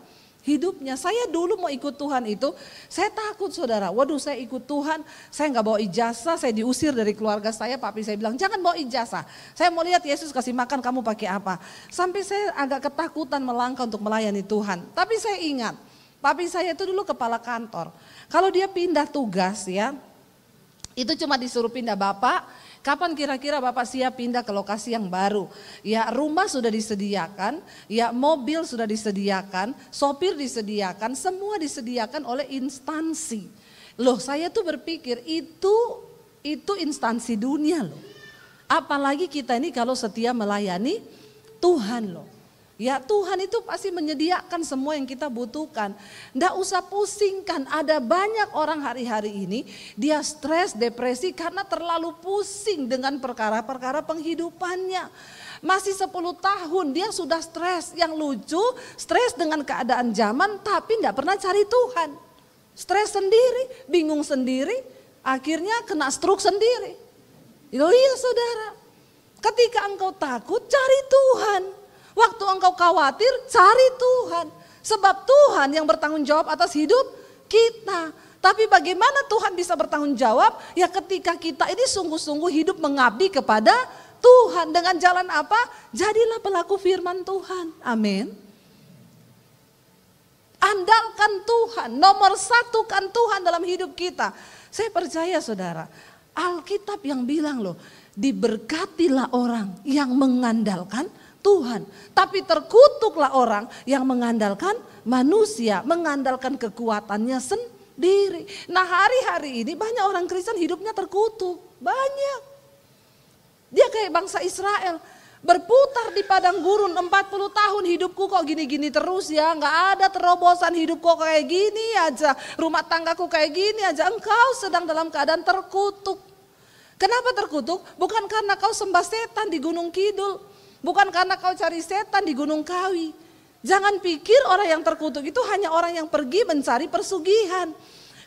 Speaker 1: hidupnya. Saya dulu mau ikut Tuhan itu, saya takut saudara. Waduh saya ikut Tuhan, saya nggak bawa ijazah, saya diusir dari keluarga saya. Papi saya bilang jangan bawa ijazah. Saya mau lihat Yesus kasih makan kamu pakai apa. Sampai saya agak ketakutan melangkah untuk melayani Tuhan. Tapi saya ingat, papi saya itu dulu kepala kantor. Kalau dia pindah tugas ya, itu cuma disuruh pindah bapak. Kapan kira-kira Bapak siap pindah ke lokasi yang baru? Ya rumah sudah disediakan, ya mobil sudah disediakan, sopir disediakan, semua disediakan oleh instansi. Loh, saya tuh berpikir itu instansi dunia loh. Apalagi kita ini kalau setia melayani Tuhan loh. Ya, Tuhan itu pasti menyediakan semua yang kita butuhkan. Nggak usah pusingkan, ada banyak orang hari-hari ini dia stres, depresi karena terlalu pusing dengan perkara-perkara penghidupannya. Masih 10 tahun dia sudah stres, yang lucu stres dengan keadaan zaman tapi nggak pernah cari Tuhan. Stres sendiri, bingung sendiri, akhirnya kena stroke sendiri. Itu iya saudara, ketika engkau takut cari Tuhan. Waktu engkau khawatir, cari Tuhan. Sebab Tuhan yang bertanggung jawab atas hidup kita. Tapi bagaimana Tuhan bisa bertanggung jawab? Ya ketika kita ini sungguh-sungguh hidup mengabdi kepada Tuhan. Dengan jalan apa? Jadilah pelaku firman Tuhan. Amin. Andalkan Tuhan, nomor satukan Tuhan dalam hidup kita. Saya percaya saudara, Alkitab yang bilang loh, diberkatilah orang yang mengandalkan Tuhan. Tapi terkutuklah orang yang mengandalkan manusia, mengandalkan kekuatannya sendiri. Nah hari-hari ini banyak orang Kristen hidupnya terkutuk, banyak. Dia kayak bangsa Israel, berputar di padang gurun 40 tahun, hidupku kok gini-gini terus ya, gak ada terobosan, hidupku kayak gini aja, rumah tanggaku kayak gini aja. Engkau sedang dalam keadaan terkutuk. Kenapa terkutuk? Bukan karena kau sembah setan di Gunung Kidul. Bukan karena kau cari setan di Gunung Kawi. Jangan pikir orang yang terkutuk itu hanya orang yang pergi mencari persugihan.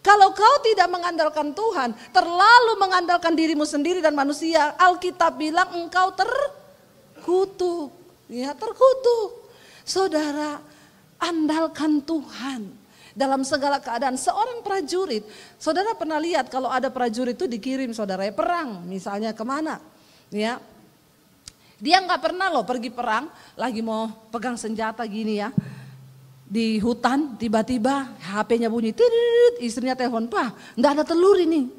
Speaker 1: Kalau kau tidak mengandalkan Tuhan, terlalu mengandalkan dirimu sendiri dan manusia, Alkitab bilang engkau terkutuk. Ya, terkutuk. Saudara, andalkan Tuhan dalam segala keadaan. Seorang prajurit, saudara pernah lihat kalau ada prajurit itu dikirim saudara perang, misalnya kemana? Ya. Dia nggak pernah loh pergi perang, lagi mau pegang senjata gini ya. Di hutan tiba-tiba HP-nya bunyi, tirit, istrinya telepon, "Pak, nggak ada telur ini.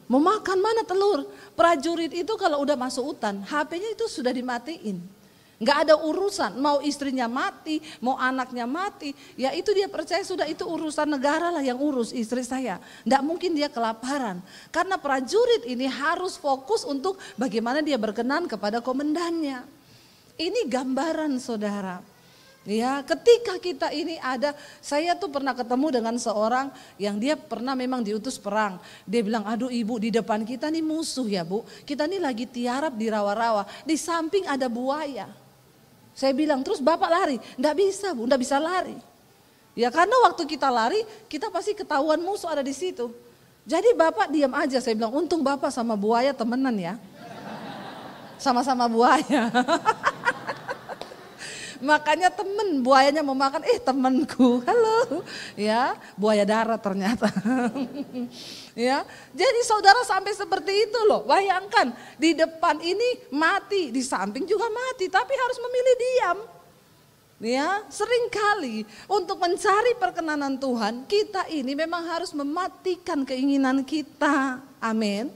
Speaker 1: Mau makan mana telur?" Prajurit itu kalau udah masuk hutan, HP-nya itu sudah dimatiin. Nggak ada urusan, mau istrinya mati, mau anaknya mati, ya itu dia percaya sudah itu urusan negara lah yang urus istri saya. Nggak mungkin dia kelaparan, karena prajurit ini harus fokus untuk bagaimana dia berkenan kepada komandannya. Ini gambaran saudara. Ya, ketika kita ini ada, saya tuh pernah ketemu dengan seorang yang dia pernah memang diutus perang. Dia bilang, "Aduh ibu, di depan kita nih musuh ya bu, kita nih lagi tiarap di rawa-rawa, di samping ada buaya." Saya bilang, "Terus bapak lari?" "Nggak bisa bu, nggak bisa lari." Ya karena waktu kita lari, kita pasti ketahuan musuh ada di situ. Jadi bapak diam aja. Saya bilang, "Untung bapak sama buaya temenan ya." Sama-sama buaya. Makanya temen, buayanya mau makan, temenku, halo, ya buaya darat ternyata. Ya, jadi saudara sampai seperti itu loh, bayangkan di depan ini mati, di samping juga mati, tapi harus memilih diam. Ya, seringkali untuk mencari perkenanan Tuhan, kita ini memang harus mematikan keinginan kita, amin.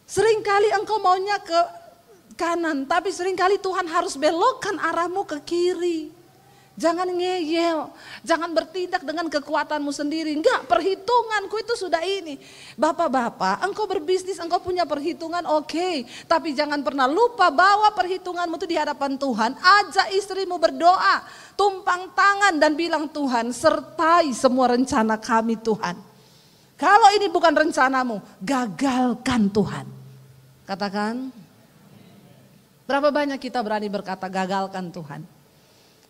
Speaker 1: Seringkali engkau maunya ke kanan, tapi seringkali Tuhan harus belokkan arahmu ke kiri. Jangan ngeyel, jangan bertindak dengan kekuatanmu sendiri. Enggak, perhitunganku itu sudah ini. Bapak-bapak, engkau berbisnis, engkau punya perhitungan, oke. Tapi jangan pernah lupa bawa perhitunganmu itu di hadapan Tuhan. Ajak istrimu berdoa, tumpang tangan dan bilang, "Tuhan, sertai semua rencana kami Tuhan. Kalau ini bukan rencanamu, gagalkan Tuhan." Katakan. Berapa banyak kita berani berkata gagalkan Tuhan?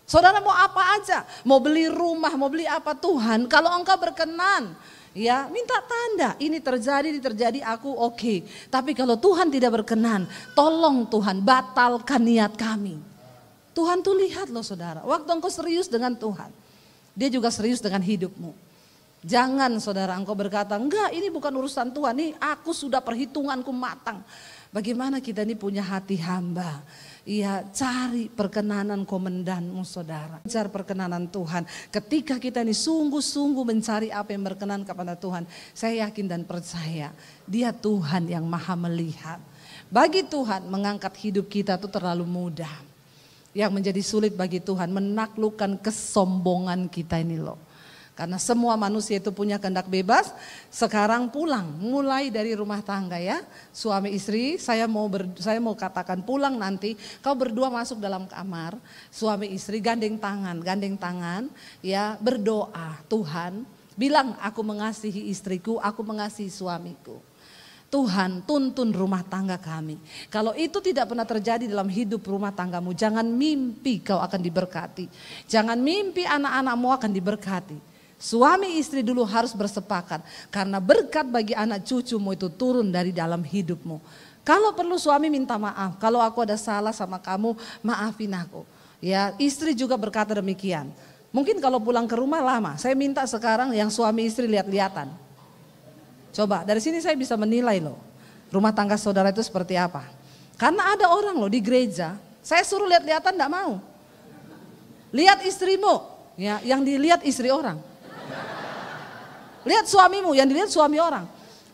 Speaker 1: Saudara mau apa aja, mau beli rumah, mau beli apa Tuhan, kalau engkau berkenan, ya minta tanda, ini terjadi aku oke. Tapi kalau Tuhan tidak berkenan, tolong Tuhan batalkan niat kami. Tuhan tuh lihat loh saudara, waktu engkau serius dengan Tuhan, dia juga serius dengan hidupmu. Jangan saudara engkau berkata, "Enggak, ini bukan urusan Tuhan, nih aku sudah perhitunganku matang." Bagaimana kita ini punya hati hamba. Iya, cari perkenanan komandanmu saudara. Cari perkenanan Tuhan. Ketika kita ini sungguh-sungguh mencari apa yang berkenan kepada Tuhan. Saya yakin dan percaya Dia Tuhan yang maha melihat. Bagi Tuhan mengangkat hidup kita itu terlalu mudah. Yang menjadi sulit bagi Tuhan menaklukkan kesombongan kita ini loh. Karena semua manusia itu punya kehendak bebas. Sekarang pulang, mulai dari rumah tangga ya. Suami istri, saya mau katakan pulang nanti. Kau berdua masuk dalam kamar, suami istri gandeng tangan, ya berdoa. Tuhan, bilang aku mengasihi istriku, aku mengasihi suamiku. Tuhan, tuntun rumah tangga kami. Kalau itu tidak pernah terjadi dalam hidup rumah tanggamu, jangan mimpi kau akan diberkati. Jangan mimpi anak-anakmu akan diberkati. Suami istri dulu harus bersepakat, karena berkat bagi anak cucumu itu turun dari dalam hidupmu. Kalau perlu suami minta maaf, kalau aku ada salah sama kamu, maafin aku. Ya, istri juga berkata demikian. Mungkin kalau pulang ke rumah lama, saya minta sekarang yang suami istri lihat-lihatan. Coba dari sini saya bisa menilai loh, rumah tangga saudara itu seperti apa. Karena ada orang loh di gereja, saya suruh lihat-lihatan enggak mau. Lihat istrimu, ya, yang dilihat istri orang. Lihat suamimu, yang dilihat suami orang.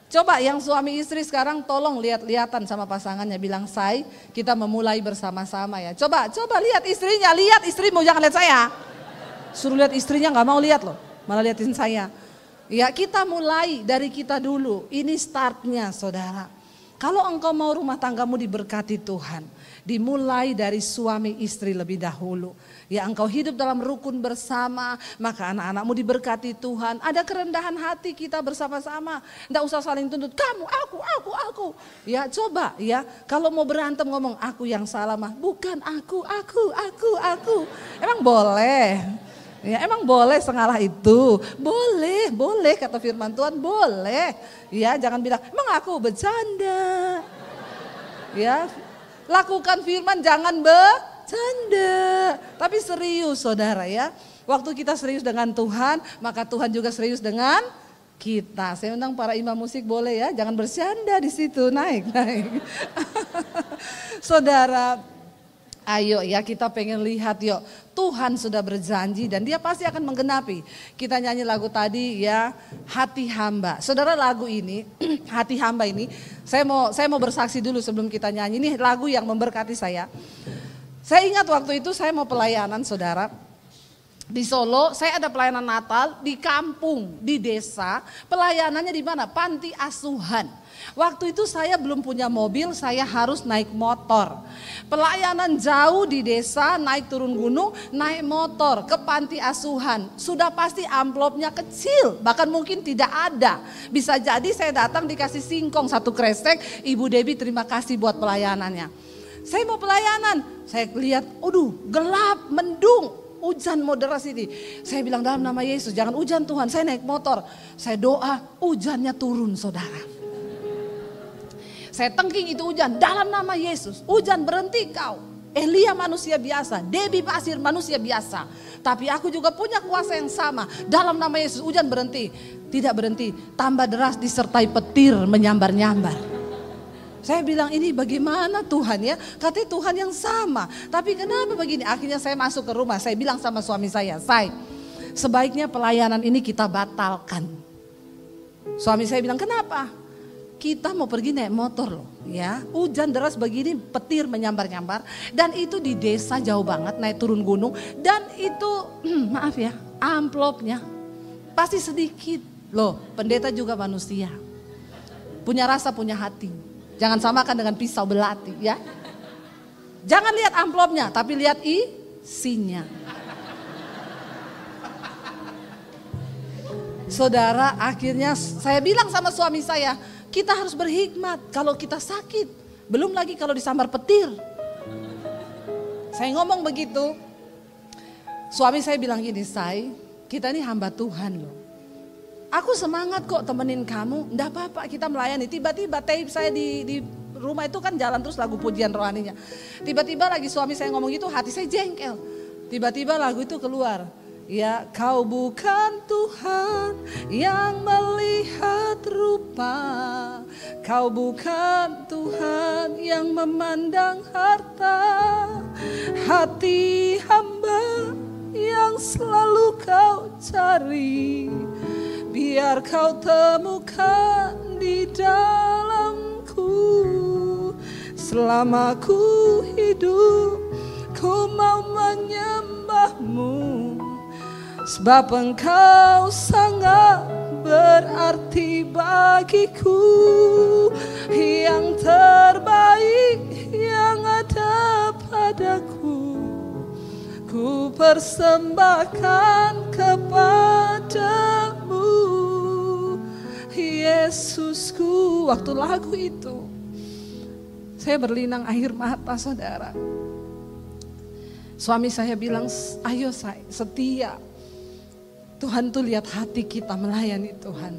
Speaker 1: Coba yang suami istri sekarang tolong lihat-lihatan sama pasangannya, bilang say, kita memulai bersama-sama ya. Coba lihat istrinya, lihat istrimu, jangan lihat saya. Suruh lihat istrinya enggak mau lihat loh, malah liatin saya. Ya, kita mulai dari kita dulu. Ini startnya saudara. Kalau engkau mau rumah tanggamu diberkati Tuhan, dimulai dari suami istri lebih dahulu. Ya, engkau hidup dalam rukun bersama, maka anak-anakmu diberkati Tuhan. Ada kerendahan hati kita bersama-sama. Enggak usah saling tuntut, kamu, aku. Ya, coba ya, kalau mau berantem ngomong aku yang salah mah, bukan aku. Emang boleh? Ya, emang boleh sengalah itu? Boleh kata firman Tuhan, boleh. Ya, jangan bilang, emang aku bercanda. Ya, lakukan firman, jangan bercanda. Tapi serius saudara ya. Waktu kita serius dengan Tuhan, maka Tuhan juga serius dengan kita. Saya undang para imam musik boleh ya, jangan bercanda di situ, naik. Saudara, ayo ya, kita pengen lihat yuk. Tuhan sudah berjanji dan dia pasti akan menggenapi. Kita nyanyi lagu tadi ya, hati hamba. Saudara, lagu ini, hati hamba ini, saya mau bersaksi dulu sebelum kita nyanyi. Ini lagu yang memberkati saya. Saya ingat waktu itu saya mau pelayanan saudara. Di Solo saya ada pelayanan Natal di kampung, di desa. Pelayanannya di mana? Panti asuhan. Waktu itu saya belum punya mobil, saya harus naik motor. Pelayanan jauh di desa, naik turun gunung, naik motor ke panti asuhan. Sudah pasti amplopnya kecil, bahkan mungkin tidak ada. Bisa jadi saya datang dikasih singkong 1 kresek, Ibu Debbie terima kasih buat pelayanannya. Saya mau pelayanan, saya lihat, aduh gelap, mendung. Hujan mau deras ini. Saya bilang dalam nama Yesus, jangan hujan Tuhan, saya naik motor. Saya doa, hujannya turun saudara. Saya tengking itu hujan, dalam nama Yesus. Hujan berhenti kau. Elia manusia biasa, Debbie Basir manusia biasa. Tapi aku juga punya kuasa yang sama. Dalam nama Yesus hujan berhenti. Tidak berhenti, tambah deras disertai petir menyambar-nyambar. Saya bilang ini bagaimana Tuhan ya, katanya Tuhan yang sama. Tapi kenapa begini? Akhirnya saya masuk ke rumah, saya bilang sama suami saya, sebaiknya pelayanan ini kita batalkan. Suami saya bilang kenapa? Kita mau pergi naik motor loh ya. Hujan deras begini, petir menyambar-nyambar. Dan itu di desa jauh banget, naik turun gunung. Dan itu maaf ya, amplopnya pasti sedikit. Loh, pendeta juga manusia. Punya rasa, punya hati. Jangan samakan dengan pisau belati ya. Jangan lihat amplopnya, tapi lihat isinya. Saudara, akhirnya saya bilang sama suami saya, kita harus berhikmat kalau kita sakit. Belum lagi kalau disambar petir. Saya ngomong begitu. Suami saya bilang gini, kita ini hamba Tuhan loh. Aku semangat kok temenin kamu, enggak apa-apa kita melayani. Tiba-tiba tape saya di rumah itu kan jalan terus lagu pujian rohaninya. Tiba-tiba lagi suami saya ngomong gitu, hati saya jengkel. Tiba-tiba lagu itu keluar. Ya, kau bukan Tuhan yang melihat rupa. Kau bukan Tuhan yang memandang harta. Hati hamba yang selalu kau cari, biar kau temukan di dalamku. Selama ku hidup, ku mau menyembahmu. Sebab Engkau sangat berarti bagiku, yang terbaik yang ada padaku, ku persembahkan kepadamu, Yesusku. Waktu lagu itu, saya berlinang air mata, saudara. Suami saya bilang, ayo saya setia. Tuhan tuh lihat hati kita melayani Tuhan.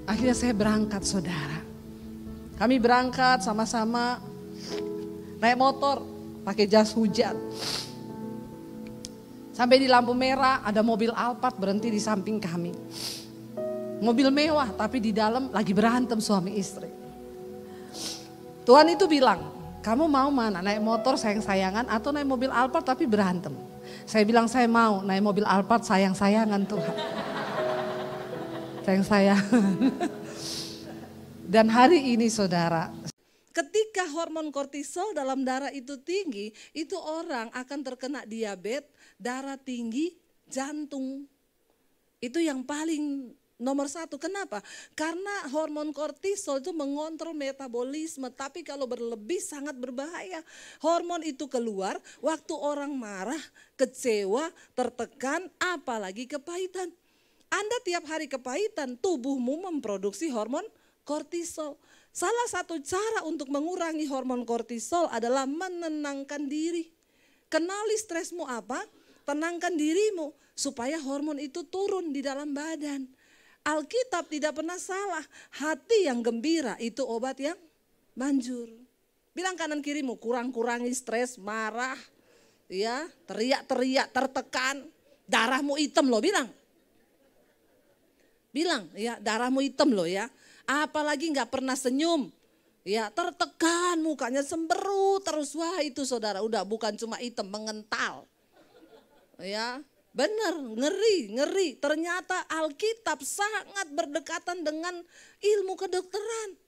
Speaker 1: Akhirnya saya berangkat, saudara. Kami berangkat sama-sama naik motor, pakai jas hujan. Sampai di lampu merah ada mobil Alphard berhenti di samping kami. Mobil mewah tapi di dalam lagi berantem suami istri. Tuhan itu bilang, kamu mau mana? Naik motor sayang-sayangan atau naik mobil Alphard tapi berantem? Saya bilang saya mau naik mobil Alphard sayang-sayangan Tuhan. Sayang-sayangan. Dan hari ini saudara, ketika hormon kortisol dalam darah itu tinggi, itu orang akan terkena diabetes, darah tinggi, jantung. Itu yang paling nomor satu. Kenapa? Karena hormon kortisol itu mengontrol metabolisme, tapi kalau berlebih sangat berbahaya. Hormon itu keluar waktu orang marah, kecewa, tertekan, apalagi kepahitan. Anda tiap hari kepahitan, tubuhmu memproduksi hormon kortisol. Salah satu cara untuk mengurangi hormon kortisol adalah menenangkan diri. Kenali stresmu apa, tenangkan dirimu supaya hormon itu turun di dalam badan. Alkitab tidak pernah salah, hati yang gembira itu obat yang manjur. Bilang kanan kirimu, kurang-kurangi stres, marah, ya, teriak-teriak, tertekan, darahmu hitam loh, bilang. Bilang, ya, darahmu hitam loh ya. Apalagi nggak pernah senyum, ya, tertekan, mukanya semberut terus. Wah itu saudara, udah bukan cuma hitam, mengental. Ya. Benar, ngeri. Ternyata Alkitab sangat berdekatan dengan ilmu kedokteran.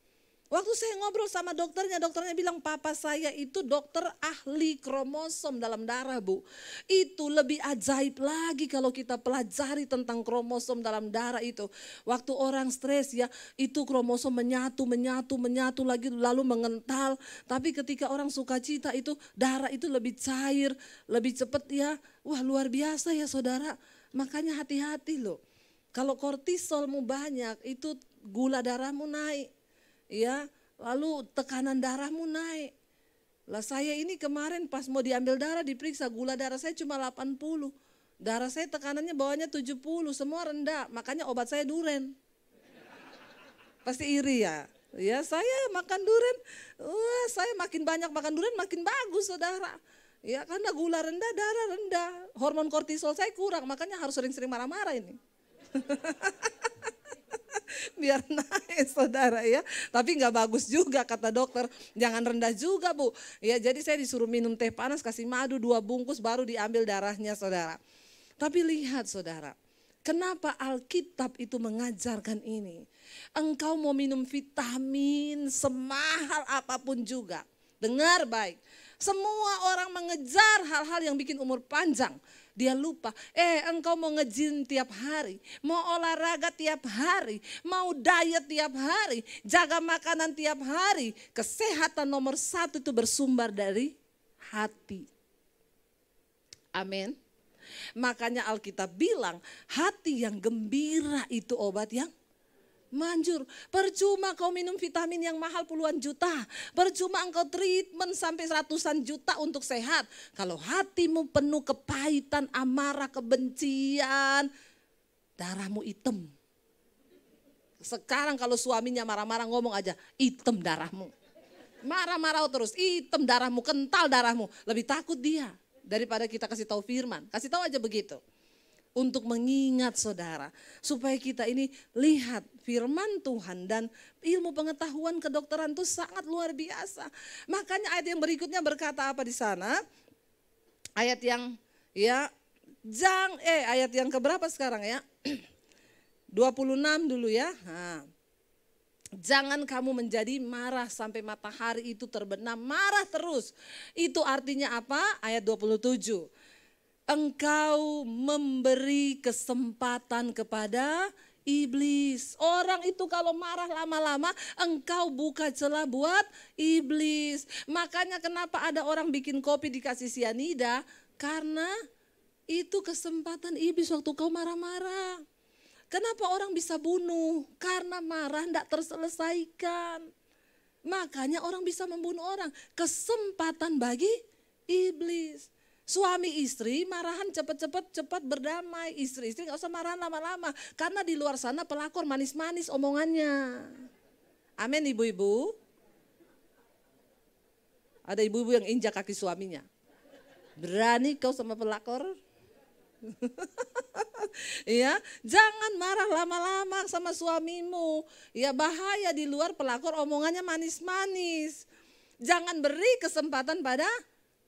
Speaker 1: Waktu saya ngobrol sama dokternya bilang papa saya itu dokter ahli kromosom dalam darah, Bu. Itu lebih ajaib lagi kalau kita pelajari tentang kromosom dalam darah itu. Waktu orang stres ya, itu kromosom menyatu lagi lalu mengental. Tapi ketika orang sukacita itu darah itu lebih cair, lebih cepat ya. Wah luar biasa ya saudara. Makanya hati-hati loh. Kalau kortisolmu banyak itu gula darahmu naik. Ya, lalu tekanan darahmu naik. Lah saya ini kemarin pas mau diambil darah diperiksa gula darah saya cuma 80. Darah saya tekanannya bawahnya 70, semua rendah. Makanya obat saya duren. Pasti iri ya. Ya saya makan duren, wah saya makin banyak makan duren makin bagus saudara. Ya karena gula rendah, darah rendah. Hormon kortisol saya kurang, makanya harus sering-sering marah-marah ini. Biar naik saudara ya. Tapi gak bagus juga kata dokter. Jangan rendah juga Bu. Ya jadi saya disuruh minum teh panas, kasih madu 2 bungkus baru diambil darahnya saudara. Tapi lihat saudara. Kenapa Alkitab itu mengajarkan ini? Engkau mau minum vitamin semahal apapun juga. Dengar baik. Semua orang mengejar hal-hal yang bikin umur panjang. Dia lupa, engkau mau nge-gym tiap hari, mau olahraga tiap hari, mau diet tiap hari, jaga makanan tiap hari. Kesehatan nomor 1 itu bersumber dari hati. Amin. Makanya Alkitab bilang hati yang gembira itu obat yang manjur. Percuma kau minum vitamin yang mahal puluhan juta. Percuma engkau treatment sampai ratusan juta untuk sehat. Kalau hatimu penuh kepahitan, amarah, kebencian, darahmu hitam. Sekarang kalau suaminya marah-marah ngomong aja, hitam darahmu. Marah-marah terus, hitam darahmu, kental darahmu. Lebih takut dia daripada kita kasih tahu firman. Kasih tahu aja begitu. Untuk mengingat saudara, supaya kita ini lihat firman Tuhan dan ilmu pengetahuan kedokteran itu sangat luar biasa. Makanya ayat yang berikutnya berkata apa di sana? Ayat yang ya ayat yang keberapa sekarang ya? 26 dulu ya. Nah, jangan kamu menjadi marah sampai matahari itu terbenam, marah terus. Itu artinya apa? Ayat 27.
Speaker 2: engkau memberi kesempatan kepada iblis. Orang itu kalau marah lama-lama, engkau buka celah buat iblis. Makanya kenapa ada orang bikin kopi dikasih sianida? Karena itu kesempatan iblis waktu kau marah-marah. Kenapa orang bisa bunuh? Karena marah tidak terselesaikan. Makanya orang bisa membunuh orang. Kesempatan bagi iblis. Suami istri marahan cepat berdamai. Istri gak usah marahan lama-lama. Karena di luar sana pelakor manis-manis omongannya. Amin ibu-ibu. Ada ibu-ibu yang injak kaki suaminya. Berani kau sama pelakor? Ya, jangan marah lama-lama sama suamimu. Ya, bahaya di luar pelakor omongannya manis-manis. Jangan beri kesempatan pada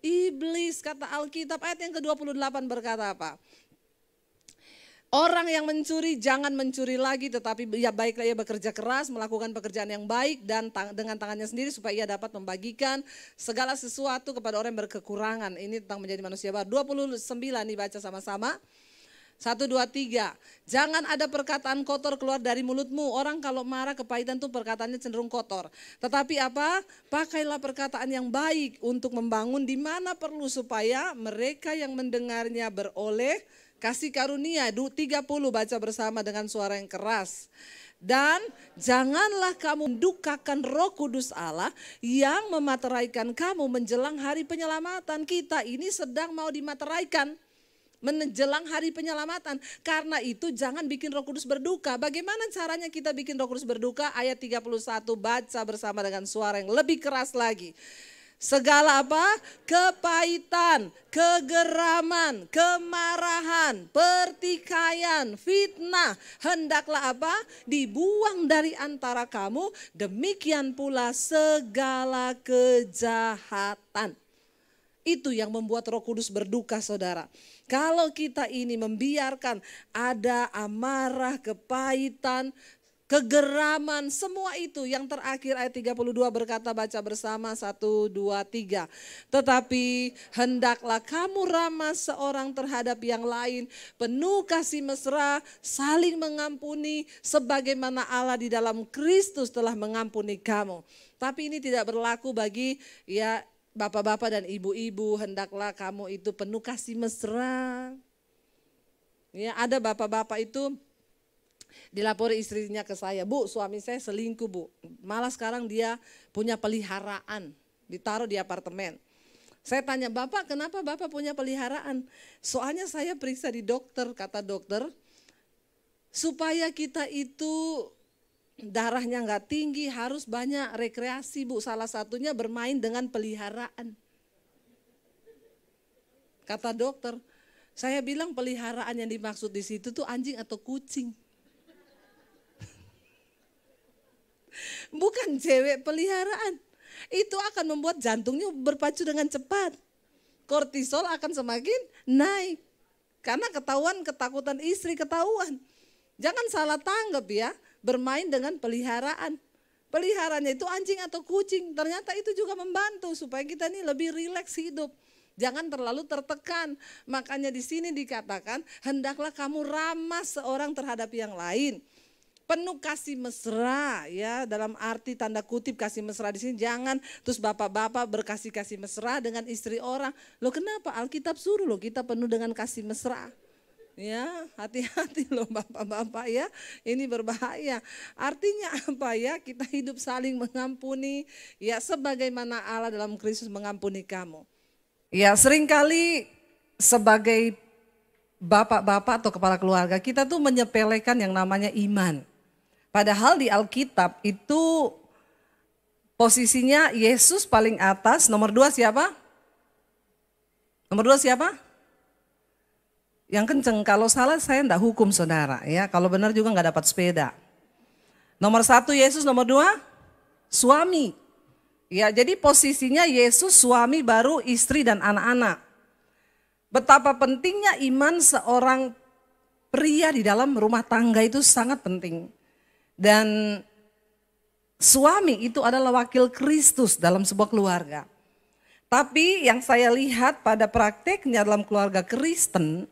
Speaker 2: iblis. Kata Alkitab ayat yang ke-28 berkata apa? Orang yang mencuri jangan mencuri lagi, tetapi ya baiklah ia bekerja keras, melakukan pekerjaan yang baik dan dengan tangannya sendiri supaya ia dapat membagikan segala sesuatu kepada orang yang berkekurangan. Ini tentang menjadi manusia baru. 29 dibaca sama-sama. 1, 2, 3. Jangan ada perkataan kotor keluar dari mulutmu. Orang kalau marah kepahitan tuh perkataannya cenderung kotor. Tetapi apa? Pakailah perkataan yang baik untuk membangun di mana perlu supaya mereka yang mendengarnya beroleh kasih karunia. 30 baca bersama dengan suara yang keras. Dan janganlah kamu mendukakan Roh Kudus Allah yang memateraikan kamu menjelang hari penyelamatan. Kita ini sedang mau dimateraikan menjelang hari penyelamatan. Karena itu jangan bikin Roh Kudus berduka. Bagaimana caranya kita bikin Roh Kudus berduka? Ayat 31 baca bersama dengan suara yang lebih keras lagi. Segala apa? Kepahitan, kegeraman, kemarahan, pertikaian, fitnah. Hendaklah apa? Dibuang dari antara kamu. Demikian pula segala kejahatan. Itu yang membuat Roh Kudus berduka, saudara. Kalau kita ini membiarkan ada amarah, kepahitan, kegeraman, semua itu. Yang terakhir ayat 32 berkata, baca bersama 1, 2, 3. Tetapi hendaklah kamu ramah seorang terhadap yang lain, penuh kasih mesra, saling mengampuni sebagaimana Allah di dalam Kristus telah mengampuni kamu. Tapi ini tidak berlaku bagi ya bapak-bapak dan ibu-ibu. Hendaklah kamu itu penuh kasih mesra. Ya, ada bapak-bapak itu dilapori istrinya ke saya, Bu, suami saya selingkuh, Bu. Malah sekarang dia punya peliharaan, ditaruh di apartemen. Saya tanya, Bapak kenapa Bapak punya peliharaan? Soalnya saya periksa di dokter, kata dokter, supaya kita itu darahnya nggak tinggi, harus banyak rekreasi, Bu. Salah satunya bermain dengan peliharaan. Kata dokter, saya bilang peliharaan yang dimaksud di situ tuh anjing atau kucing. Bukan cewek peliharaan. Itu akan membuat jantungnya berpacu dengan cepat. Kortisol akan semakin naik. Karena ketakutan istri ketahuan. Jangan salah tanggap ya, bermain dengan peliharaan. Peliharaannya itu anjing atau kucing. Ternyata itu juga membantu supaya kita ini lebih rileks hidup. Jangan terlalu tertekan. Makanya di sini dikatakan, hendaklah kamu ramah seorang terhadap yang lain. Penuh kasih mesra, ya, dalam arti tanda kutip kasih mesra di sini. Jangan terus bapak-bapak berkasih-kasih mesra dengan istri orang. Loh kenapa? Alkitab suruh loh kita penuh dengan kasih mesra. Ya, hati-hati loh bapak-bapak ya. Ini berbahaya. Artinya apa ya? Kita hidup saling mengampuni, ya, sebagaimana Allah dalam Kristus mengampuni kamu. Ya, seringkali sebagai bapak-bapak atau kepala keluarga kita tuh menyepelekan yang namanya iman. Padahal di Alkitab itu posisinya Yesus paling atas, nomor 2 siapa? Nomor 2 siapa? Yang kenceng, kalau salah saya enggak hukum saudara ya, kalau benar juga enggak dapat sepeda. Nomor 1 Yesus, nomor 2 suami. Ya, jadi posisinya Yesus suami baru istri dan anak-anak. Betapa pentingnya iman seorang pria di dalam rumah tangga itu sangat penting. Dan suami itu adalah wakil Kristus dalam sebuah keluarga. Tapi yang saya lihat pada prakteknya dalam keluarga Kristen,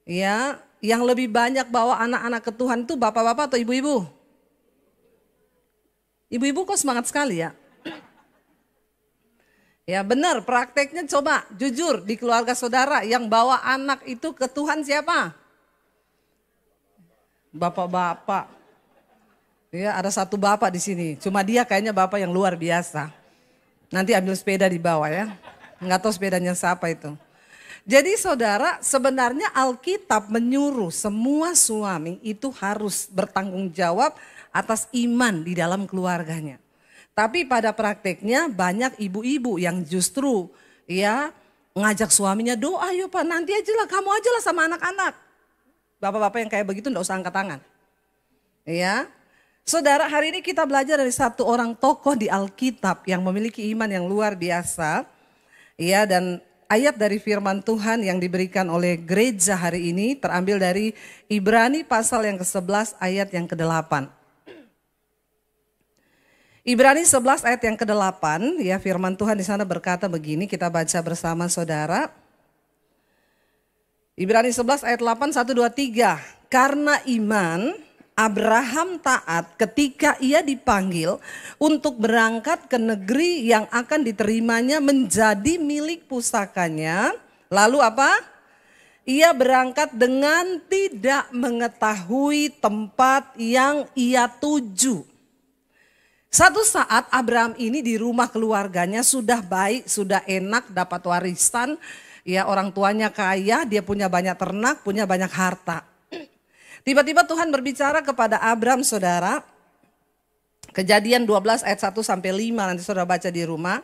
Speaker 2: ya, yang lebih banyak bawa anak-anak ke Tuhan itu bapak-bapak atau ibu-ibu? Ibu-ibu kok semangat sekali ya? Ya benar, prakteknya coba jujur di keluarga saudara yang bawa anak itu ke Tuhan siapa? Bapak-bapak. Ya ada satu bapak di sini, cuma dia kayaknya bapak yang luar biasa. Nanti ambil sepeda di bawah ya. Enggak tahu sepedanya siapa itu. Jadi saudara, sebenarnya Alkitab menyuruh semua suami itu harus bertanggung jawab atas iman di dalam keluarganya. Tapi pada prakteknya banyak ibu-ibu yang justru ya ngajak suaminya, doa yuk Pak, nanti aja lah, kamu aja lah sama anak-anak. Bapak-bapak yang kayak begitu enggak usah angkat tangan. Ya. Saudara, hari ini kita belajar dari satu orang tokoh di Alkitab yang memiliki iman yang luar biasa. Ya, dan ayat dari firman Tuhan yang diberikan oleh gereja hari ini terambil dari Ibrani pasal yang ke-11 ayat yang ke-8. Ibrani 11 ayat yang ke-8, ya firman Tuhan di sana berkata begini, kita baca bersama saudara. Ibrani 11 ayat 8, 1, 2, 3. Karena iman Abraham taat ketika ia dipanggil untuk berangkat ke negeri yang akan diterimanya menjadi milik pusakanya. Lalu apa? Ia berangkat dengan tidak mengetahui tempat yang ia tuju. Satu saat Abraham ini di rumah keluarganya sudah baik, sudah enak, dapat warisan. Ya orang tuanya kaya, dia punya banyak ternak, punya banyak harta. Tiba-tiba Tuhan berbicara kepada Abraham saudara. Kejadian 12 ayat 1 sampai 5 nanti saudara baca di rumah.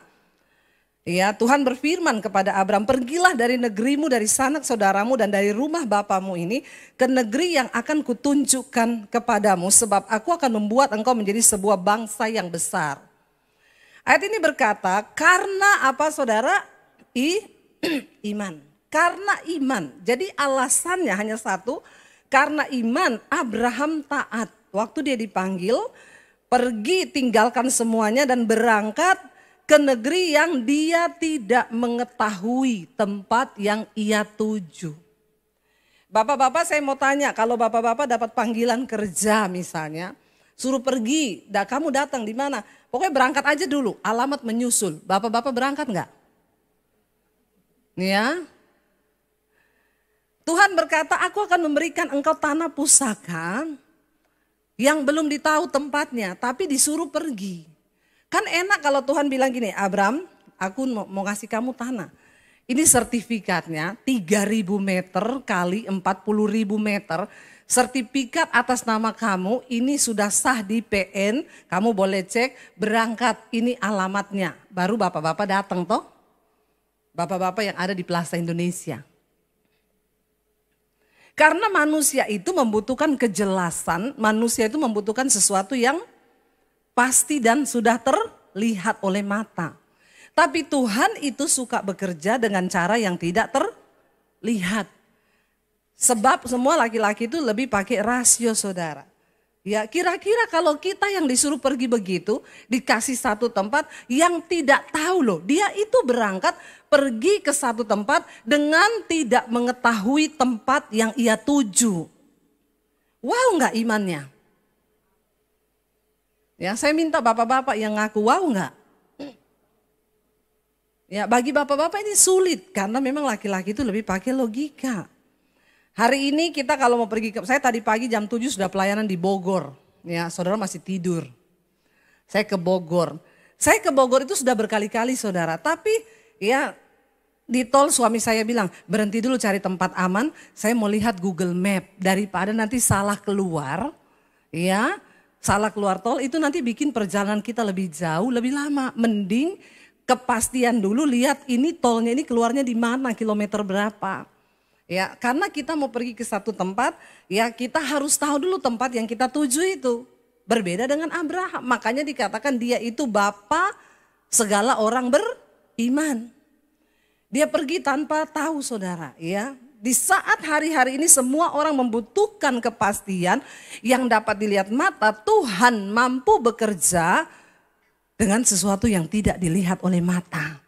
Speaker 2: Ya, Tuhan berfirman kepada Abraham, pergilah dari negerimu, dari sanak saudaramu dan dari rumah bapamu ini ke negeri yang akan kutunjukkan kepadamu, sebab aku akan membuat engkau menjadi sebuah bangsa yang besar. Ayat ini berkata, karena apa saudara? Iman. Karena iman. Jadi alasannya hanya satu. Karena iman Abraham taat. Waktu dia dipanggil, pergi tinggalkan semuanya dan berangkat ke negeri yang dia tidak mengetahui tempat yang ia tuju. Bapak-bapak saya mau tanya, kalau bapak-bapak dapat panggilan kerja misalnya, suruh pergi, kamu datang di mana? Pokoknya berangkat aja dulu, alamat menyusul. Bapak-bapak berangkat enggak? Ya. Tuhan berkata, aku akan memberikan engkau tanah pusaka yang belum ditahu tempatnya, tapi disuruh pergi. Kan enak kalau Tuhan bilang gini, Abraham, aku mau kasih kamu tanah. Ini sertifikatnya 3.000 meter kali 40.000 meter. Sertifikat atas nama kamu ini sudah sah di PN, kamu boleh cek, berangkat, ini alamatnya. Baru bapak-bapak datang toh, bapak-bapak yang ada di Plaza Indonesia. Karena manusia itu membutuhkan kejelasan, manusia itu membutuhkan sesuatu yang pasti dan sudah terlihat oleh mata. Tapi Tuhan itu suka bekerja dengan cara yang tidak terlihat. Sebab semua laki-laki itu lebih pakai rasio saudara. Ya kira-kira kalau kita yang disuruh pergi begitu, dikasih satu tempat yang tidak tahu loh. Dia itu berangkat pergi ke satu tempat dengan tidak mengetahui tempat yang ia tuju. Wow nggak imannya? Ya saya minta bapak-bapak yang ngaku wow nggak? Ya bagi bapak-bapak ini sulit karena memang laki-laki itu lebih pakai logika. Hari ini kita kalau mau pergi, saya tadi pagi jam 7 sudah pelayanan di Bogor. Ya, saudara masih tidur. Saya ke Bogor. Saya ke Bogor itu sudah berkali-kali saudara. Tapi ya di tol suami saya bilang, berhenti dulu cari tempat aman. Saya mau lihat Google Map. Daripada nanti salah keluar. Ya, salah keluar tol itu nanti bikin perjalanan kita lebih jauh, lebih lama. Mending kepastian dulu lihat ini tolnya ini keluarnya di mana, kilometer berapa. Ya, karena kita mau pergi ke satu tempat, ya kita harus tahu dulu tempat yang kita tuju itu. Berbeda dengan Abraham, makanya dikatakan dia itu bapa segala orang beriman. Dia pergi tanpa tahu saudara, ya. Di saat hari-hari ini semua orang membutuhkan kepastian yang dapat dilihat mata, Tuhan mampu bekerja dengan sesuatu yang tidak dilihat oleh mata.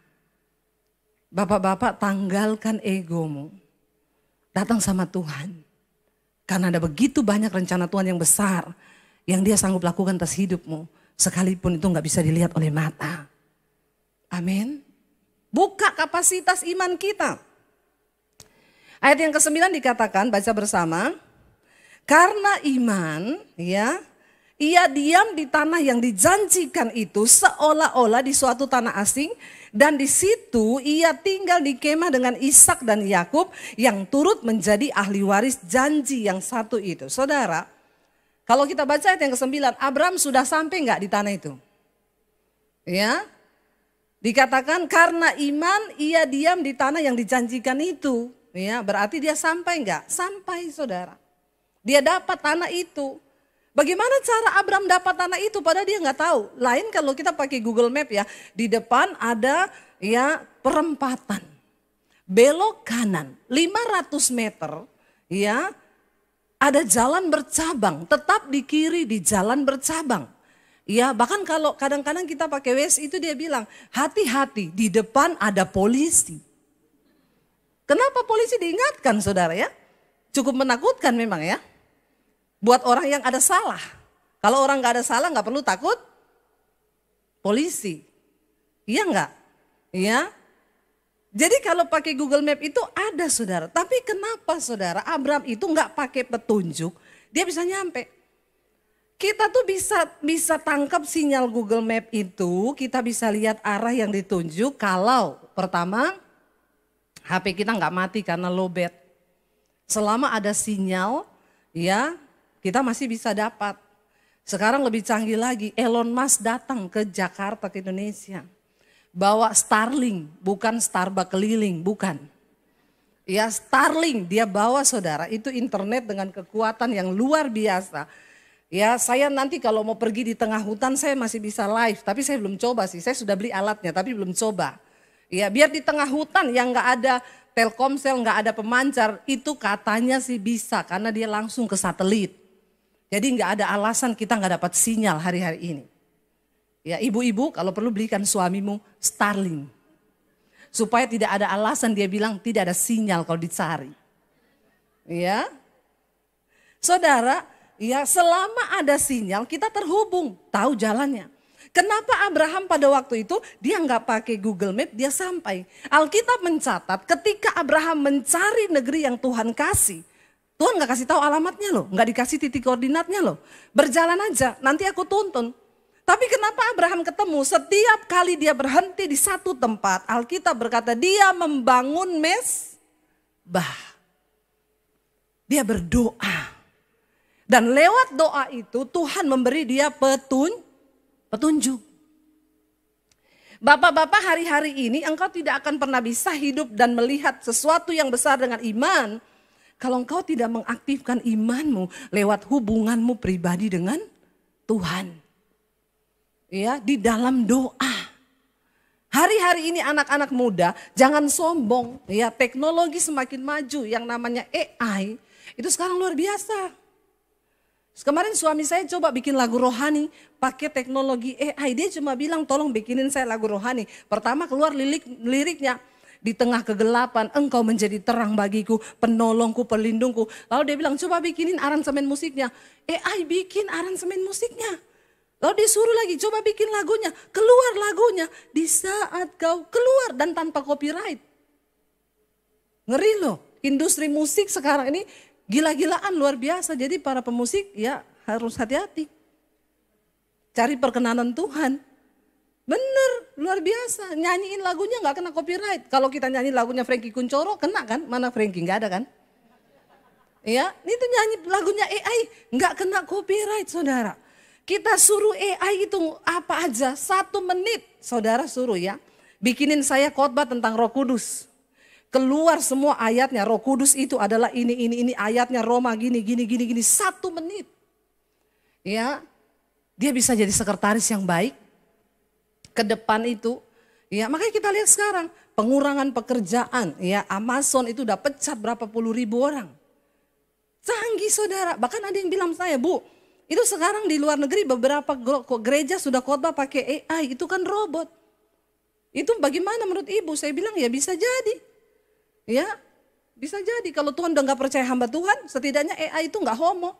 Speaker 1: Bapak-bapak, tanggalkan egomu. Datang sama Tuhan. Karena ada begitu banyak rencana Tuhan yang besar. Yang dia sanggup lakukan atas hidupmu. Sekalipun itu gak bisa dilihat oleh mata. Amin. Buka kapasitas iman kita. Ayat yang ke-9 dikatakan, baca bersama. Karena iman, ya, ia diam di tanah yang dijanjikan itu seolah-olah di suatu tanah asing. Dan di situ ia tinggal di kemah dengan Ishak dan Yakub yang turut menjadi ahli waris janji yang satu itu. Saudara, kalau kita baca ayat yang ke-9, Abraham sudah sampai enggak di tanah itu? Ya, dikatakan karena iman ia diam di tanah yang dijanjikan itu. Ya, berarti dia sampai enggak? Sampai, saudara. Dia dapat tanah itu. Bagaimana cara Abraham dapat tanah itu padahal dia nggak tahu. Lain kalau kita pakai Google Map ya, di depan ada ya perempatan. Belok kanan 500 meter ya, ada jalan bercabang, tetap di kiri di jalan bercabang. Ya, bahkan kalau kadang-kadang kita pakai Waze itu dia bilang, hati-hati di depan ada polisi. Kenapa polisi diingatkan, saudara ya? Cukup menakutkan memang ya. Buat orang yang ada salah. Kalau orang gak ada salah gak perlu takut polisi. Iya enggak? Iya. Jadi kalau pakai Google Map itu ada, saudara. Tapi kenapa, saudara, Abraham itu gak pakai petunjuk, dia bisa nyampe. Kita tuh bisa tangkap sinyal Google Map itu, kita bisa lihat arah yang ditunjuk kalau pertama HP kita gak mati karena lowbat. Selama ada sinyal, ya, kita masih bisa dapat. Sekarang lebih canggih lagi, Elon Musk datang ke Jakarta, ke Indonesia. Bawa Starlink, bukan Starbucks keliling, bukan. Ya, Starlink dia bawa, saudara, itu internet dengan kekuatan yang luar biasa. Ya, saya nanti kalau mau pergi di tengah hutan saya masih bisa live, tapi saya belum coba sih. Saya sudah beli alatnya tapi belum coba. Ya, biar di tengah hutan yang gak ada Telkomsel, gak ada pemancar, itu katanya sih bisa karena dia langsung ke satelit. Jadi nggak ada alasan kita nggak dapat sinyal hari-hari ini. Ya, ibu-ibu kalau perlu belikan suamimu Starlink. Supaya tidak ada alasan dia bilang tidak ada sinyal kalau dicari. Ya. Saudara, ya selama ada sinyal kita terhubung, tahu jalannya. Kenapa Abraham pada waktu itu dia nggak pakai Google Map, dia sampai. Alkitab mencatat ketika Abraham mencari negeri yang Tuhan kasih. Tuhan gak kasih tahu alamatnya loh, gak dikasih titik koordinatnya loh. Berjalan aja, nanti aku tuntun. Tapi kenapa Abraham ketemu? Setiap kali dia berhenti di satu tempat, Alkitab berkata dia membangun mesbah. Dia berdoa. Dan lewat doa itu Tuhan memberi dia petunjuk. Bapak-bapak, hari-hari ini engkau tidak akan pernah bisa hidup dan melihat sesuatu yang besar dengan iman kalau engkau tidak mengaktifkan imanmu lewat hubunganmu pribadi dengan Tuhan. Ya, di dalam doa. Hari-hari ini anak-anak muda jangan sombong. Ya, teknologi semakin maju yang namanya AI itu sekarang luar biasa. Kemarin suami saya coba bikin lagu rohani pakai teknologi AI. Dia cuma bilang tolong bikinin saya lagu rohani. Pertama keluar liriknya. Di tengah kegelapan engkau menjadi terang bagiku, penolongku, pelindungku. Lalu dia bilang coba bikinin aransemen musiknya. AI bikin aransemen musiknya. Lalu dia suruh lagi coba bikin lagunya. Keluar lagunya di saat kau keluar dan tanpa copyright. Ngeri loh, industri musik sekarang ini gila-gilaan luar biasa. Jadi para pemusik ya harus hati-hati. Cari perkenanan Tuhan. Bener, luar biasa. Nyanyiin lagunya gak kena copyright. Kalau kita nyanyi lagunya Frankie Kuncoro, kena kan? Mana Frankie? Gak ada kan? Ya, itu nyanyi lagunya AI, gak kena copyright, saudara. Kita suruh AI itu apa aja, 1 menit. Saudara suruh ya, bikinin saya khotbah tentang Roh Kudus. Keluar semua ayatnya, Roh Kudus itu adalah ini ayatnya Roma gini, 1 menit. Ya, dia bisa jadi sekretaris yang baik. Ke depan itu, ya makanya kita lihat sekarang pengurangan pekerjaan, ya Amazon itu udah pecat berapa puluh ribu orang. Canggih, saudara, bahkan ada yang bilang saya, Bu, itu sekarang di luar negeri beberapa gereja sudah khotbah pakai AI, itu kan robot.
Speaker 2: Itu bagaimana menurut ibu? Saya bilang ya bisa jadi. Ya, bisa jadi kalau Tuhan udah gak percaya hamba Tuhan, setidaknya AI itu gak homo.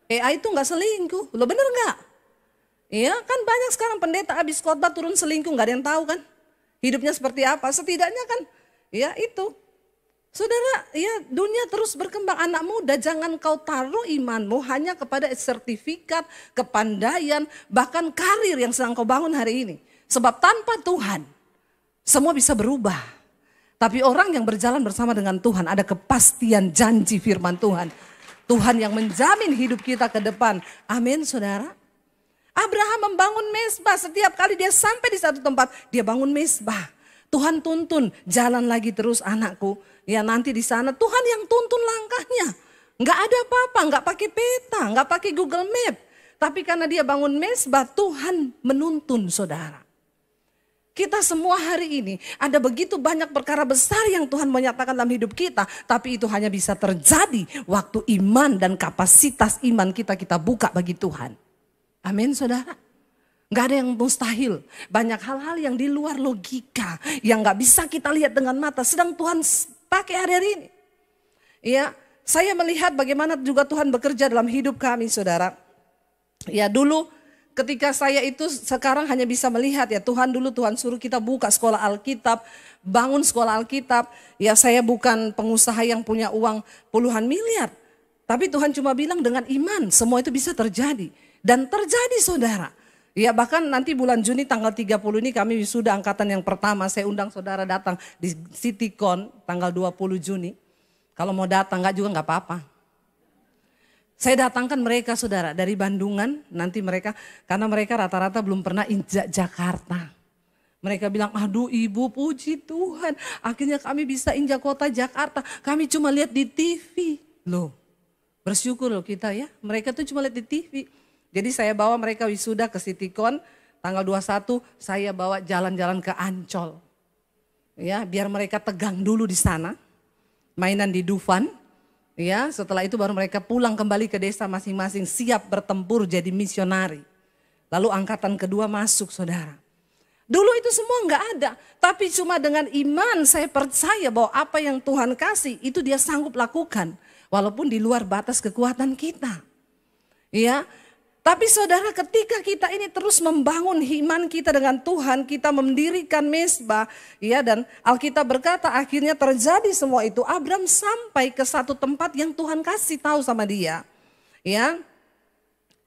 Speaker 2: AI itu gak selingkuh, lo bener gak? Iya kan banyak sekarang pendeta habis khotbah turun selingkuh, gak ada yang tahu kan. Hidupnya seperti apa, setidaknya kan ya itu. Saudara, ya dunia terus berkembang. Anak muda, jangan kau taruh imanmu hanya kepada sertifikat, kepandaian, bahkan karir yang sedang kau bangun hari ini. Sebab tanpa Tuhan, semua bisa berubah. Tapi orang yang berjalan bersama dengan Tuhan, ada kepastian janji firman Tuhan. Tuhan yang menjamin hidup kita ke depan. Amin, saudara. Abraham membangun mezbah, setiap kali dia sampai di satu tempat, dia bangun mezbah. Tuhan tuntun, jalan lagi terus anakku. Ya nanti di sana Tuhan yang tuntun langkahnya. Enggak ada apa-apa, enggak pakai peta, enggak pakai Google Map. Tapi karena dia bangun mezbah, Tuhan menuntun saudara. Kita semua hari ini ada begitu banyak perkara besar yang Tuhan menyatakan dalam hidup kita. Tapi itu hanya bisa terjadi waktu iman dan kapasitas iman kita buka bagi Tuhan. Amin saudara. Gak ada yang mustahil. Banyak hal-hal yang di luar logika. Yang gak bisa kita lihat dengan mata. Sedang Tuhan pakai hari-hari ini. Ya, saya melihat bagaimana juga Tuhan bekerja dalam hidup kami saudara. Ya dulu ketika saya itu sekarang hanya bisa melihat ya Tuhan dulu Tuhan suruh kita buka sekolah Alkitab. Bangun sekolah Alkitab. Ya saya bukan pengusaha yang punya uang puluhan miliar. Tapi Tuhan cuma bilang dengan iman semua itu bisa terjadi. Dan terjadi saudara. Ya bahkan nanti bulan Juni tanggal 30 ini kami wisuda angkatan yang pertama. Saya undang saudara datang di CityCon tanggal 20 Juni. Kalau mau datang enggak juga enggak apa-apa. Saya datangkan mereka saudara dari Bandungan. Nanti mereka, karena mereka rata-rata belum pernah injak Jakarta. Mereka bilang aduh ibu puji Tuhan. Akhirnya kami bisa injak kota Jakarta. Kami cuma lihat di TV. Loh bersyukur loh kita ya. Mereka tuh cuma lihat di TV. Jadi saya bawa mereka wisuda ke CityCon tanggal 21 saya bawa jalan-jalan ke Ancol. Ya, biar mereka tegang dulu di sana. Mainan di Dufan. Ya, setelah itu baru mereka pulang kembali ke desa masing-masing siap bertempur jadi misionari. Lalu angkatan kedua masuk saudara. Dulu itu semua enggak ada, tapi cuma dengan iman saya percaya bahwa apa yang Tuhan kasih itu dia sanggup lakukan walaupun di luar batas kekuatan kita. Ya. Tapi saudara ketika kita ini terus membangun iman kita dengan Tuhan, kita mendirikan mezbah, ya dan Alkitab berkata akhirnya terjadi semua itu. Abraham sampai ke satu tempat yang Tuhan kasih tahu sama dia, ya.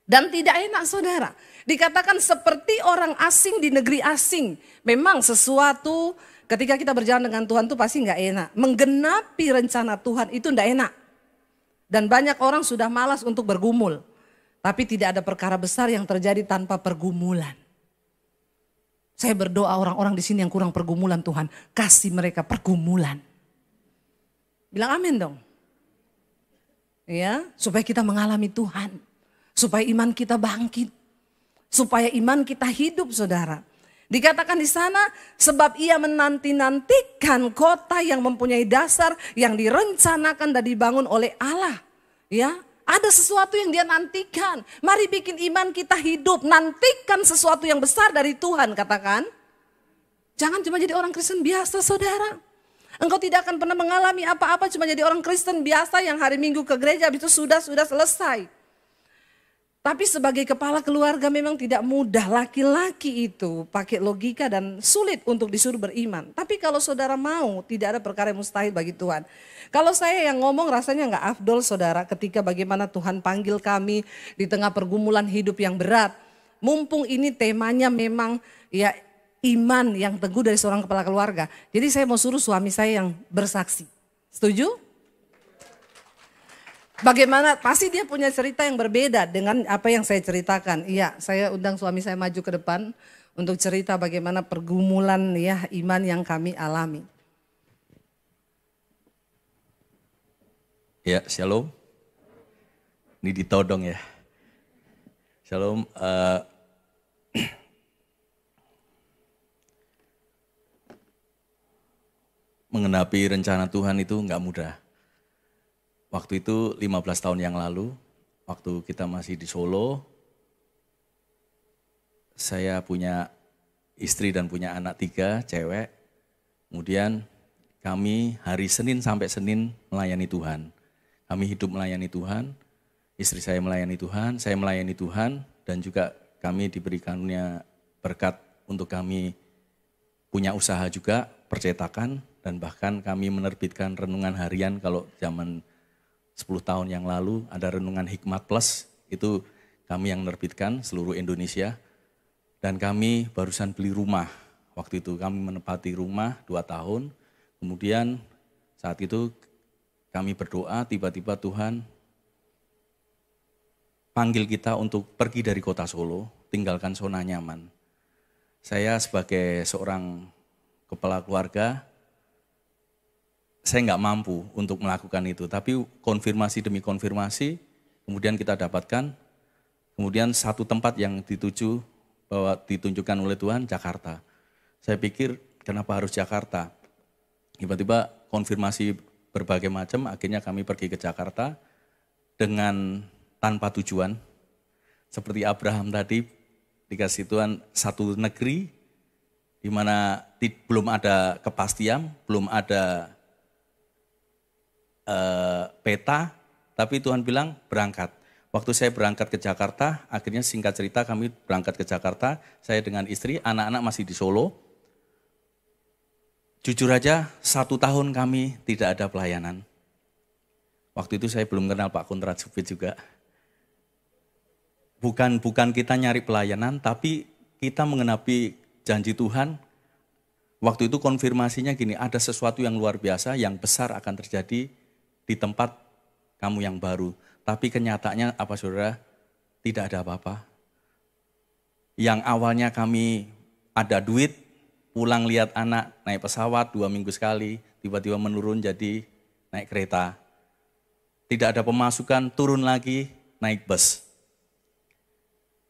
Speaker 2: Dan tidak enak saudara, dikatakan seperti orang asing di negeri asing. Memang sesuatu ketika kita berjalan dengan Tuhan itu pasti nggak enak. Menggenapi rencana Tuhan itu nggak enak. Dan banyak orang sudah malas untuk bergumul. Tapi tidak ada perkara besar yang terjadi tanpa pergumulan. Saya berdoa orang-orang di sini yang kurang pergumulan Tuhan, kasih mereka pergumulan. Bilang amin dong. Ya, supaya kita mengalami Tuhan. Supaya iman kita bangkit. Supaya iman kita hidup saudara. Dikatakan di sana sebab ia menanti-nantikan kota yang mempunyai dasar yang direncanakan dan dibangun oleh Allah. Ya. Ada sesuatu yang dia nantikan. Mari bikin iman kita hidup. Nantikan sesuatu yang besar dari Tuhan katakan. Jangan cuma jadi orang Kristen biasa saudara. Engkau tidak akan pernah mengalami apa-apa cuma jadi orang Kristen biasa yang hari Minggu ke gereja habis itu sudah selesai. Tapi sebagai kepala keluarga memang tidak mudah. Laki-laki itu pakai logika dan sulit untuk disuruh beriman. Tapi kalau saudara mau tidak ada perkara yang mustahil bagi Tuhan. Kalau saya yang ngomong rasanya nggak afdol saudara ketika bagaimana Tuhan panggil kami di tengah pergumulan hidup yang berat. Mumpung ini temanya memang ya iman yang teguh dari seorang kepala keluarga. Jadi saya mau suruh suami saya yang bersaksi. Setuju? Bagaimana, pasti dia punya cerita yang berbeda dengan apa yang saya ceritakan. Iya, saya undang suami saya maju ke depan untuk cerita bagaimana pergumulan ya iman yang kami alami.
Speaker 3: Ya, shalom. Ini ditodong ya. Shalom. Mengenapi rencana Tuhan itu enggak mudah. Waktu itu 15 tahun yang lalu, waktu kita masih di Solo, saya punya istri dan punya anak 3, cewek. Kemudian kami hari Senin sampai Senin melayani Tuhan. Kami hidup melayani Tuhan, istri saya melayani Tuhan, saya melayani Tuhan, dan juga kami diberikannya berkat untuk kami punya usaha juga, percetakan, dan bahkan kami menerbitkan renungan harian. Kalau zaman 10 tahun yang lalu ada renungan Hikmat Plus, itu kami yang menerbitkan seluruh Indonesia. Dan kami barusan beli rumah. Waktu itu kami menempati rumah 2 tahun. Kemudian saat itu kami berdoa, tiba-tiba Tuhan panggil kita untuk pergi dari kota Solo, tinggalkan zona nyaman. Saya sebagai seorang kepala keluarga, saya nggak mampu untuk melakukan itu. Tapi konfirmasi demi konfirmasi, kemudian kita dapatkan, kemudian satu tempat yang dituju, bahwa ditunjukkan oleh Tuhan, Jakarta. Saya pikir kenapa harus Jakarta? Tiba-tiba konfirmasi berbagai macam, akhirnya kami pergi ke Jakarta dengan tanpa tujuan. Seperti Abraham tadi, dikasih Tuhan satu negeri di mana belum ada kepastian, belum ada peta, tapi Tuhan bilang berangkat. Waktu saya berangkat ke Jakarta, akhirnya singkat cerita kami berangkat ke Jakarta, saya dengan istri, anak-anak masih di Solo. Jujur aja, 1 tahun kami tidak ada pelayanan. Waktu itu saya belum kenal Pak Kontrat Supit juga. Bukan kita nyari pelayanan, tapi kita mengenapi janji Tuhan. Waktu itu konfirmasinya gini, ada sesuatu yang luar biasa, yang besar akan terjadi di tempat kamu yang baru. Tapi kenyataannya apa saudara? Tidak ada apa-apa. Yang awalnya kami ada duit, pulang lihat anak naik pesawat 2 minggu sekali, tiba-tiba menurun jadi naik kereta. Tidak ada pemasukan, turun lagi naik bus.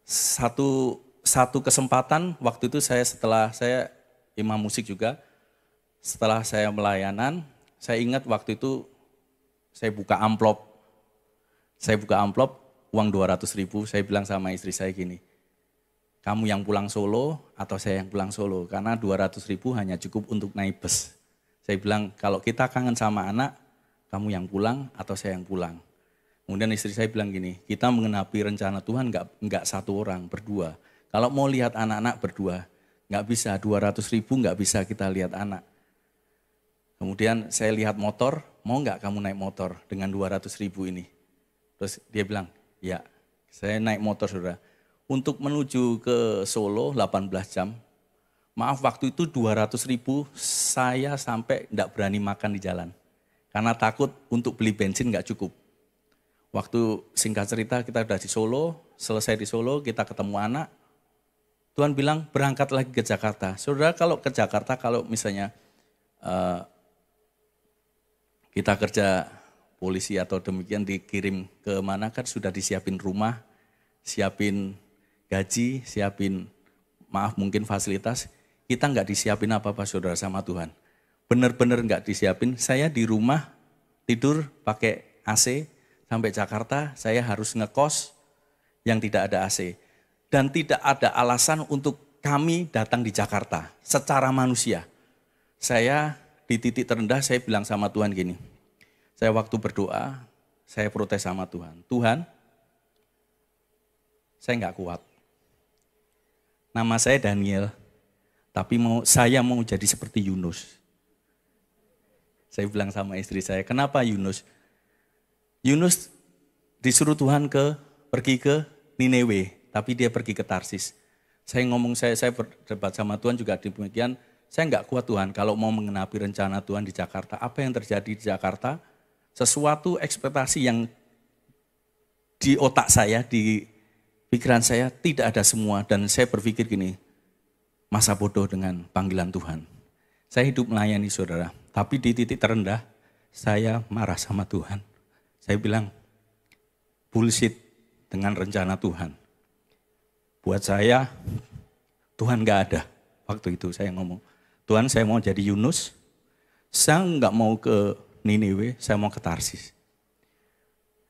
Speaker 3: Satu kesempatan waktu itu setelah saya imam musik juga, setelah saya melayanan, saya ingat waktu itu saya buka amplop. Uang 200.000, saya bilang sama istri saya gini, kamu yang pulang Solo atau saya yang pulang Solo, karena 200.000 hanya cukup untuk naik bus. Saya bilang, kalau kita kangen sama anak, kamu yang pulang atau saya yang pulang. Kemudian istri saya bilang gini, kita mengenapi rencana Tuhan enggak 1 orang, berdua. Kalau mau lihat anak-anak berdua, enggak bisa, 200.000 enggak bisa kita lihat anak. Kemudian saya lihat motor, mau enggak kamu naik motor dengan 200.000 ini? Terus dia bilang, ya, saya naik motor saudara. Untuk menuju ke Solo 18 jam, maaf waktu itu 200.000 saya sampai enggak berani makan di jalan. Karena takut untuk beli bensin enggak cukup. Waktu singkat cerita kita udah di Solo, selesai di Solo kita ketemu anak. Tuhan bilang berangkat lagi ke Jakarta. Saudara kalau ke Jakarta, kalau misalnya kita kerja polisi atau demikian dikirim ke mana kan sudah disiapin rumah, siapin gaji, siapin mungkin fasilitas. Kita enggak disiapin apa-apa saudara sama Tuhan. Benar-benar enggak disiapin. Saya di rumah tidur pakai AC, sampai Jakarta saya harus ngekos yang tidak ada AC. Dan tidak ada alasan untuk kami datang di Jakarta secara manusia. Saya di titik terendah saya bilang sama Tuhan gini, saya waktu berdoa, saya protes sama Tuhan. Tuhan, saya enggak kuat. Nama saya Daniel, tapi saya mau jadi seperti Yunus. Saya bilang sama istri saya, kenapa Yunus? Yunus disuruh Tuhan pergi ke Niniwe, tapi dia pergi ke Tarsis. Saya berdebat sama Tuhan juga demikian, saya enggak kuat Tuhan kalau mau mengenapi rencana Tuhan di Jakarta. Apa yang terjadi di Jakarta? Sesuatu ekspektasi yang di otak saya, di pikiran saya tidak ada semua. Dan saya berpikir gini, masa bodoh dengan panggilan Tuhan. Saya hidup melayani saudara, tapi di titik terendah saya marah sama Tuhan. Saya bilang, bullshit dengan rencana Tuhan. Buat saya, Tuhan gak ada. Waktu itu saya ngomong, Tuhan saya mau jadi Yunus, saya gak mau ke Niniwe, saya mau ke Tarsis.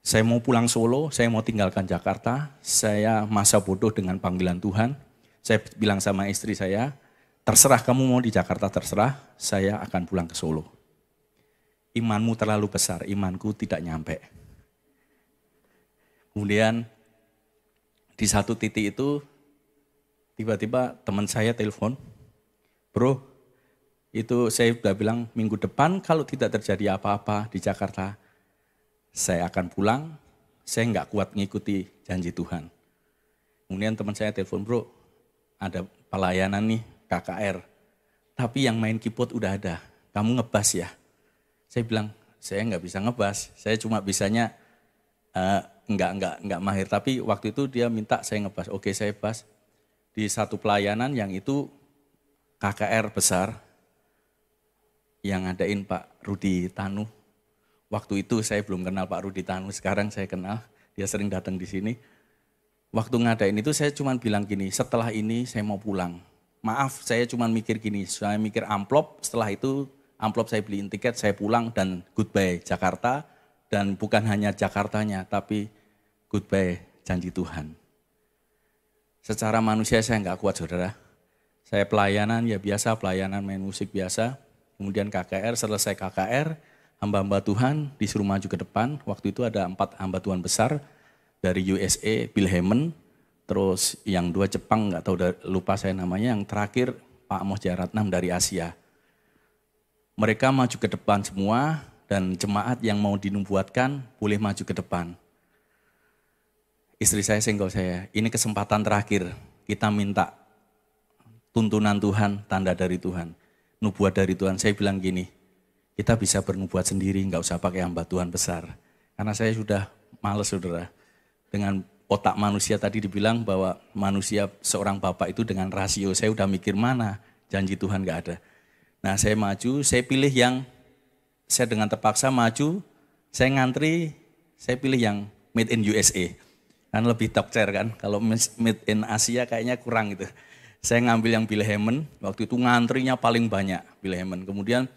Speaker 3: Saya mau pulang Solo, saya mau tinggalkan Jakarta, saya masa bodoh dengan panggilan Tuhan. Saya bilang sama istri saya, terserah kamu mau di Jakarta, terserah, saya akan pulang ke Solo. Imanmu terlalu besar, imanku tidak nyampe. Kemudian di satu titik itu tiba-tiba teman saya telepon, bro, itu saya sudah bilang minggu depan kalau tidak terjadi apa-apa di Jakarta, saya akan pulang, saya nggak kuat ngikuti janji Tuhan. Kemudian teman saya telepon, bro, ada pelayanan nih KKR, tapi yang main keyboard udah ada, kamu ngebas ya? Saya bilang, saya nggak bisa ngebas, saya cuma bisanya nggak mahir. Tapi waktu itu dia minta saya ngebas, oke saya bas. Di satu pelayanan yang itu KKR besar, yang ngadain Pak Rudi Tanu. Waktu itu saya belum kenal Pak Rudi Tanu, sekarang saya kenal, dia sering datang di sini. Waktu ngadain itu saya cuma bilang gini, setelah ini saya mau pulang. Maaf, saya cuma mikir gini, saya mikir amplop, setelah itu amplop saya beliin tiket, saya pulang dan goodbye Jakarta. Dan bukan hanya Jakartanya, tapi goodbye janji Tuhan. Secara manusia saya nggak kuat saudara. Saya pelayanan ya biasa, pelayanan main musik biasa. Kemudian KKR, selesai KKR, hamba-hamba Tuhan disuruh maju ke depan. Waktu itu ada 4 hamba Tuhan besar dari USA, Bill Hamon. Terus yang 2 Jepang, nggak tahu lupa saya namanya. Yang terakhir Pak Amos Jayaratnam dari Asia. Mereka maju ke depan semua. Dan jemaat yang mau dinubuatkan boleh maju ke depan. Istri saya senggol saya, ini kesempatan terakhir kita minta tuntunan Tuhan, tanda dari Tuhan, nubuat dari Tuhan. Saya bilang gini, kita bisa bernubuat sendiri, nggak usah pakai hamba Tuhan besar. Karena saya sudah males saudara. Dengan otak manusia tadi dibilang bahwa manusia seorang bapak itu dengan rasio, saya udah mikir mana janji Tuhan nggak ada. Nah saya maju, saya pilih yang saya dengan terpaksa maju, saya ngantri, saya pilih yang made in USA. Kan lebih dokter kan, kalau made in Asia kayaknya kurang gitu. Saya ngambil yang Bill Hamon, waktu itu ngantrinya paling banyak Bill Hamon. Kemudian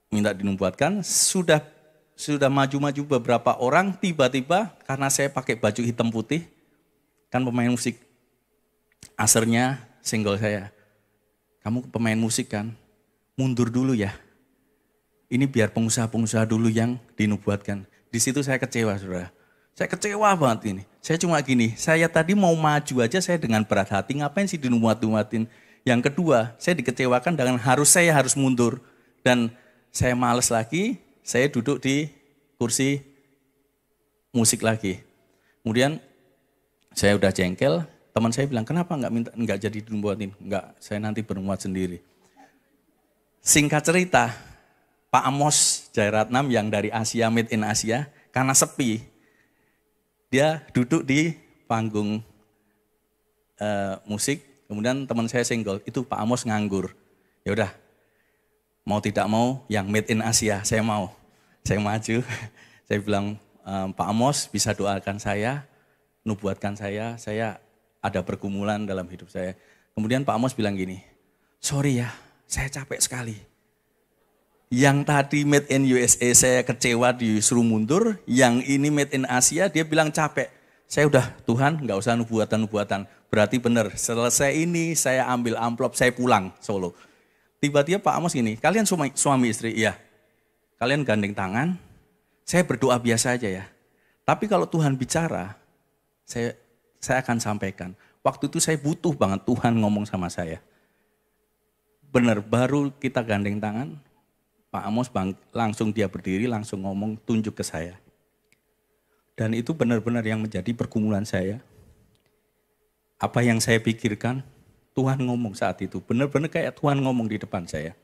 Speaker 3: minta dinubuatkan, sudah maju-maju beberapa orang, tiba-tiba karena saya pakai baju hitam putih, kan pemain musik, asernya senggol saya, kamu pemain musik kan, mundur dulu ya. Ini biar pengusaha-pengusaha dulu yang dinubuatkan. Di situ saya kecewa, saudara. Saya kecewa banget ini. Saya cuma gini, saya tadi mau maju aja saya dengan berat hati, ngapain sih dinubuatin. Yang kedua, saya dikecewakan dengan saya harus mundur. Dan saya males lagi, saya duduk di kursi musik lagi. Kemudian saya udah jengkel, teman saya bilang, kenapa nggak jadi dinubuatin? Enggak, saya nanti bernubuat sendiri. Singkat cerita, Pak Amos Jayaratnam yang dari Asia, made in Asia, karena sepi, dia duduk di panggung musik, kemudian teman saya senggol, itu Pak Amos nganggur. Ya udah, mau tidak mau yang made in Asia, saya mau. Saya maju, saya bilang, Pak Amos bisa doakan saya, nubuatkan saya ada pergumulan dalam hidup saya. Kemudian Pak Amos bilang gini, sorry ya, saya capek sekali. Yang tadi made in USA saya kecewa disuruh mundur, yang ini made in Asia dia bilang capek. Saya udah Tuhan nggak usah nubuatan, berarti benar. Selesai ini saya ambil amplop, saya pulang Solo. Tiba-tiba Pak Amos gini, kalian suami istri, iya. Kalian gandeng tangan, saya berdoa biasa aja ya. Tapi kalau Tuhan bicara, saya akan sampaikan. Waktu itu saya butuh banget Tuhan ngomong sama saya. Benar, baru kita gandeng tangan, Pak Amos langsung dia berdiri, langsung ngomong, tunjuk ke saya. Dan itu benar-benar yang menjadi pergumulan saya. Apa yang saya pikirkan, Tuhan ngomong saat itu. Benar-benar kayak Tuhan ngomong di depan saya.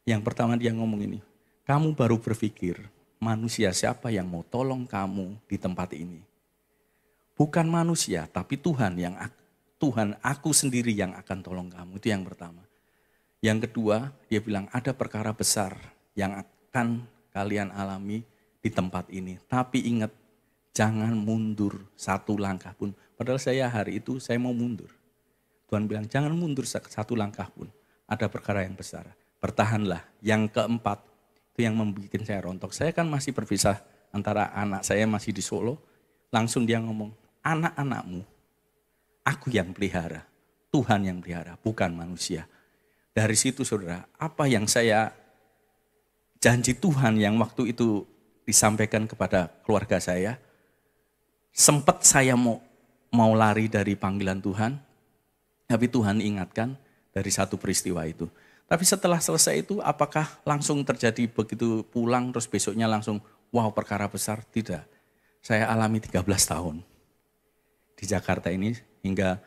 Speaker 3: Yang pertama dia ngomong ini, kamu baru berpikir, manusia siapa yang mau tolong kamu di tempat ini? Bukan manusia, tapi Tuhan, aku sendiri yang akan tolong kamu. Itu yang pertama. Yang kedua, dia bilang ada perkara besar yang akan kalian alami di tempat ini. Tapi ingat, jangan mundur satu langkah pun. Padahal saya hari itu saya mau mundur. Tuhan bilang jangan mundur satu langkah pun. Ada perkara yang besar. Bertahanlah. Yang keempat, itu yang membuat saya rontok. Saya kan masih berpisah antara anak saya masih di Solo. Langsung dia ngomong, anak-anakmu aku yang pelihara. Tuhan yang pelihara, bukan manusia. Dari situ saudara, apa yang saya janji Tuhan yang waktu itu disampaikan kepada keluarga saya, sempat saya mau lari dari panggilan Tuhan, tapi Tuhan ingatkan dari satu peristiwa itu. Tapi setelah selesai itu, apakah langsung terjadi begitu pulang terus besoknya langsung wow perkara besar? Tidak. Saya alami 13 tahun di Jakarta ini hingga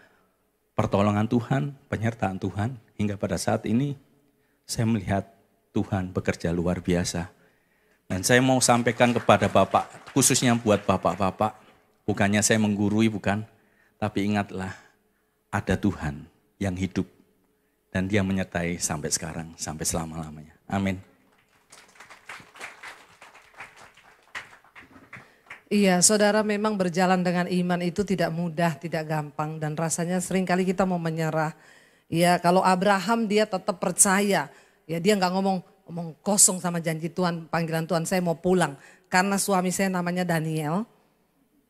Speaker 3: pertolongan Tuhan, penyertaan Tuhan, hingga pada saat ini saya melihat Tuhan bekerja luar biasa. Dan saya mau sampaikan kepada Bapak, khususnya buat Bapak-Bapak, bukannya saya menggurui, bukan, tapi ingatlah ada Tuhan yang hidup dan Dia menyertai sampai sekarang, sampai selama-lamanya. Amin.
Speaker 2: Iya, saudara, memang berjalan dengan iman itu tidak mudah, tidak gampang. Dan rasanya seringkali kita mau menyerah. Ya, kalau Abraham dia tetap percaya. Ya, dia nggak ngomong kosong sama janji Tuhan, panggilan Tuhan, saya mau pulang. Karena suami saya namanya Daniel.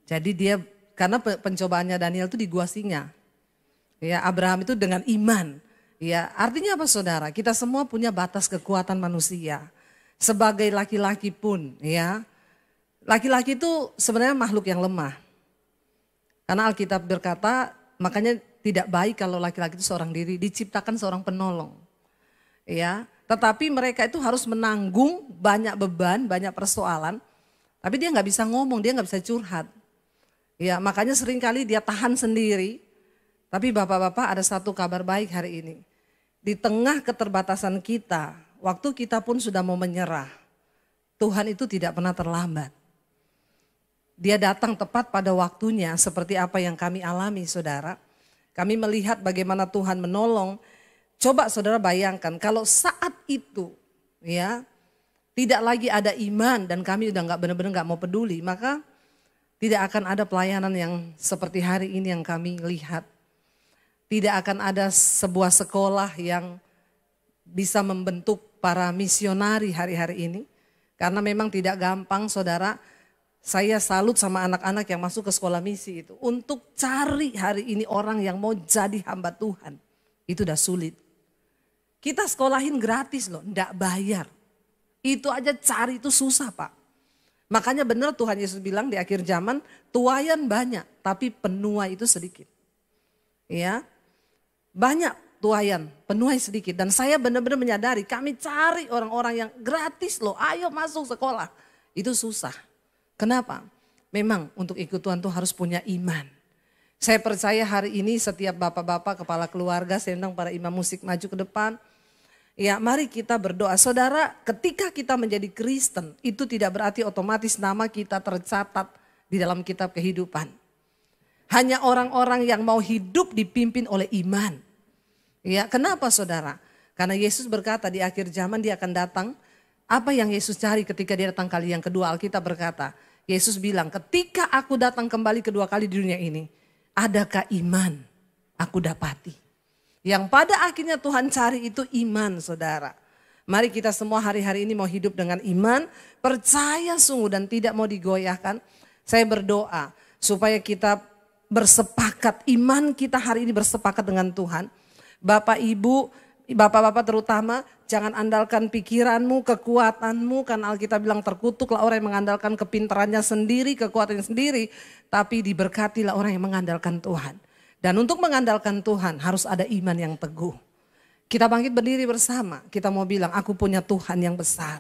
Speaker 2: Jadi dia, karena pencobaannya Daniel itu di gua singa. Ya, Abraham itu dengan iman. Ya, artinya apa saudara? Kita semua punya batas kekuatan manusia. Sebagai laki-laki pun, ya. Laki-laki itu sebenarnya makhluk yang lemah. Karena Alkitab berkata, makanya tidak baik kalau laki-laki itu seorang diri, diciptakan seorang penolong. Ya, tetapi mereka itu harus menanggung banyak beban, banyak persoalan. Tapi dia nggak bisa ngomong, dia nggak bisa curhat. Ya, makanya seringkali dia tahan sendiri. Tapi bapak-bapak ada satu kabar baik hari ini. Di tengah keterbatasan kita, waktu kita pun sudah mau menyerah, Tuhan itu tidak pernah terlambat. Dia datang tepat pada waktunya seperti apa yang kami alami saudara. Kami melihat bagaimana Tuhan menolong. Coba saudara bayangkan kalau saat itu ya tidak lagi ada iman dan kami udah benar-benar nggak mau peduli, maka tidak akan ada pelayanan yang seperti hari ini yang kami lihat. Tidak akan ada sebuah sekolah yang bisa membentuk para misionari hari-hari ini. Karena memang tidak gampang saudara. Saya salut sama anak-anak yang masuk ke sekolah misi itu. Untuk cari hari ini orang yang mau jadi hamba Tuhan. Itu udah sulit. Kita sekolahin gratis loh, enggak bayar. Itu aja cari itu susah Pak. Makanya benar Tuhan Yesus bilang di akhir zaman, tuaian banyak tapi penuai itu sedikit. Ya, banyak tuaian, penuai sedikit. Dan saya benar-benar menyadari kami cari orang-orang yang gratis loh, ayo masuk sekolah. Itu susah. Kenapa? Memang untuk ikut Tuhan tuh harus punya iman. Saya percaya hari ini setiap bapak-bapak, kepala keluarga, saya undang para imam musik maju ke depan. Ya mari kita berdoa. Saudara, ketika kita menjadi Kristen, itu tidak berarti otomatis nama kita tercatat di dalam kitab kehidupan. Hanya orang-orang yang mau hidup dipimpin oleh iman. Ya, kenapa saudara? Karena Yesus berkata di akhir zaman dia akan datang. Apa yang Yesus cari ketika dia datang kali yang kedua? Alkitab berkata, Yesus bilang, ketika aku datang kembali kedua kali di dunia ini, adakah iman aku dapati? Yang pada akhirnya Tuhan cari itu iman saudara. Mari kita semua hari-hari ini mau hidup dengan iman, percaya sungguh dan tidak mau digoyahkan. Saya berdoa supaya kita bersepakat, iman kita hari ini bersepakat dengan Tuhan. Bapak Ibu, Bapak-bapak terutama, jangan andalkan pikiranmu, kekuatanmu. Karena Alkitab bilang terkutuklah orang yang mengandalkan kepintarannya sendiri, kekuatannya sendiri. Tapi diberkatilah orang yang mengandalkan Tuhan. Dan untuk mengandalkan Tuhan harus ada iman yang teguh. Kita bangkit berdiri bersama, kita mau bilang aku punya Tuhan yang besar.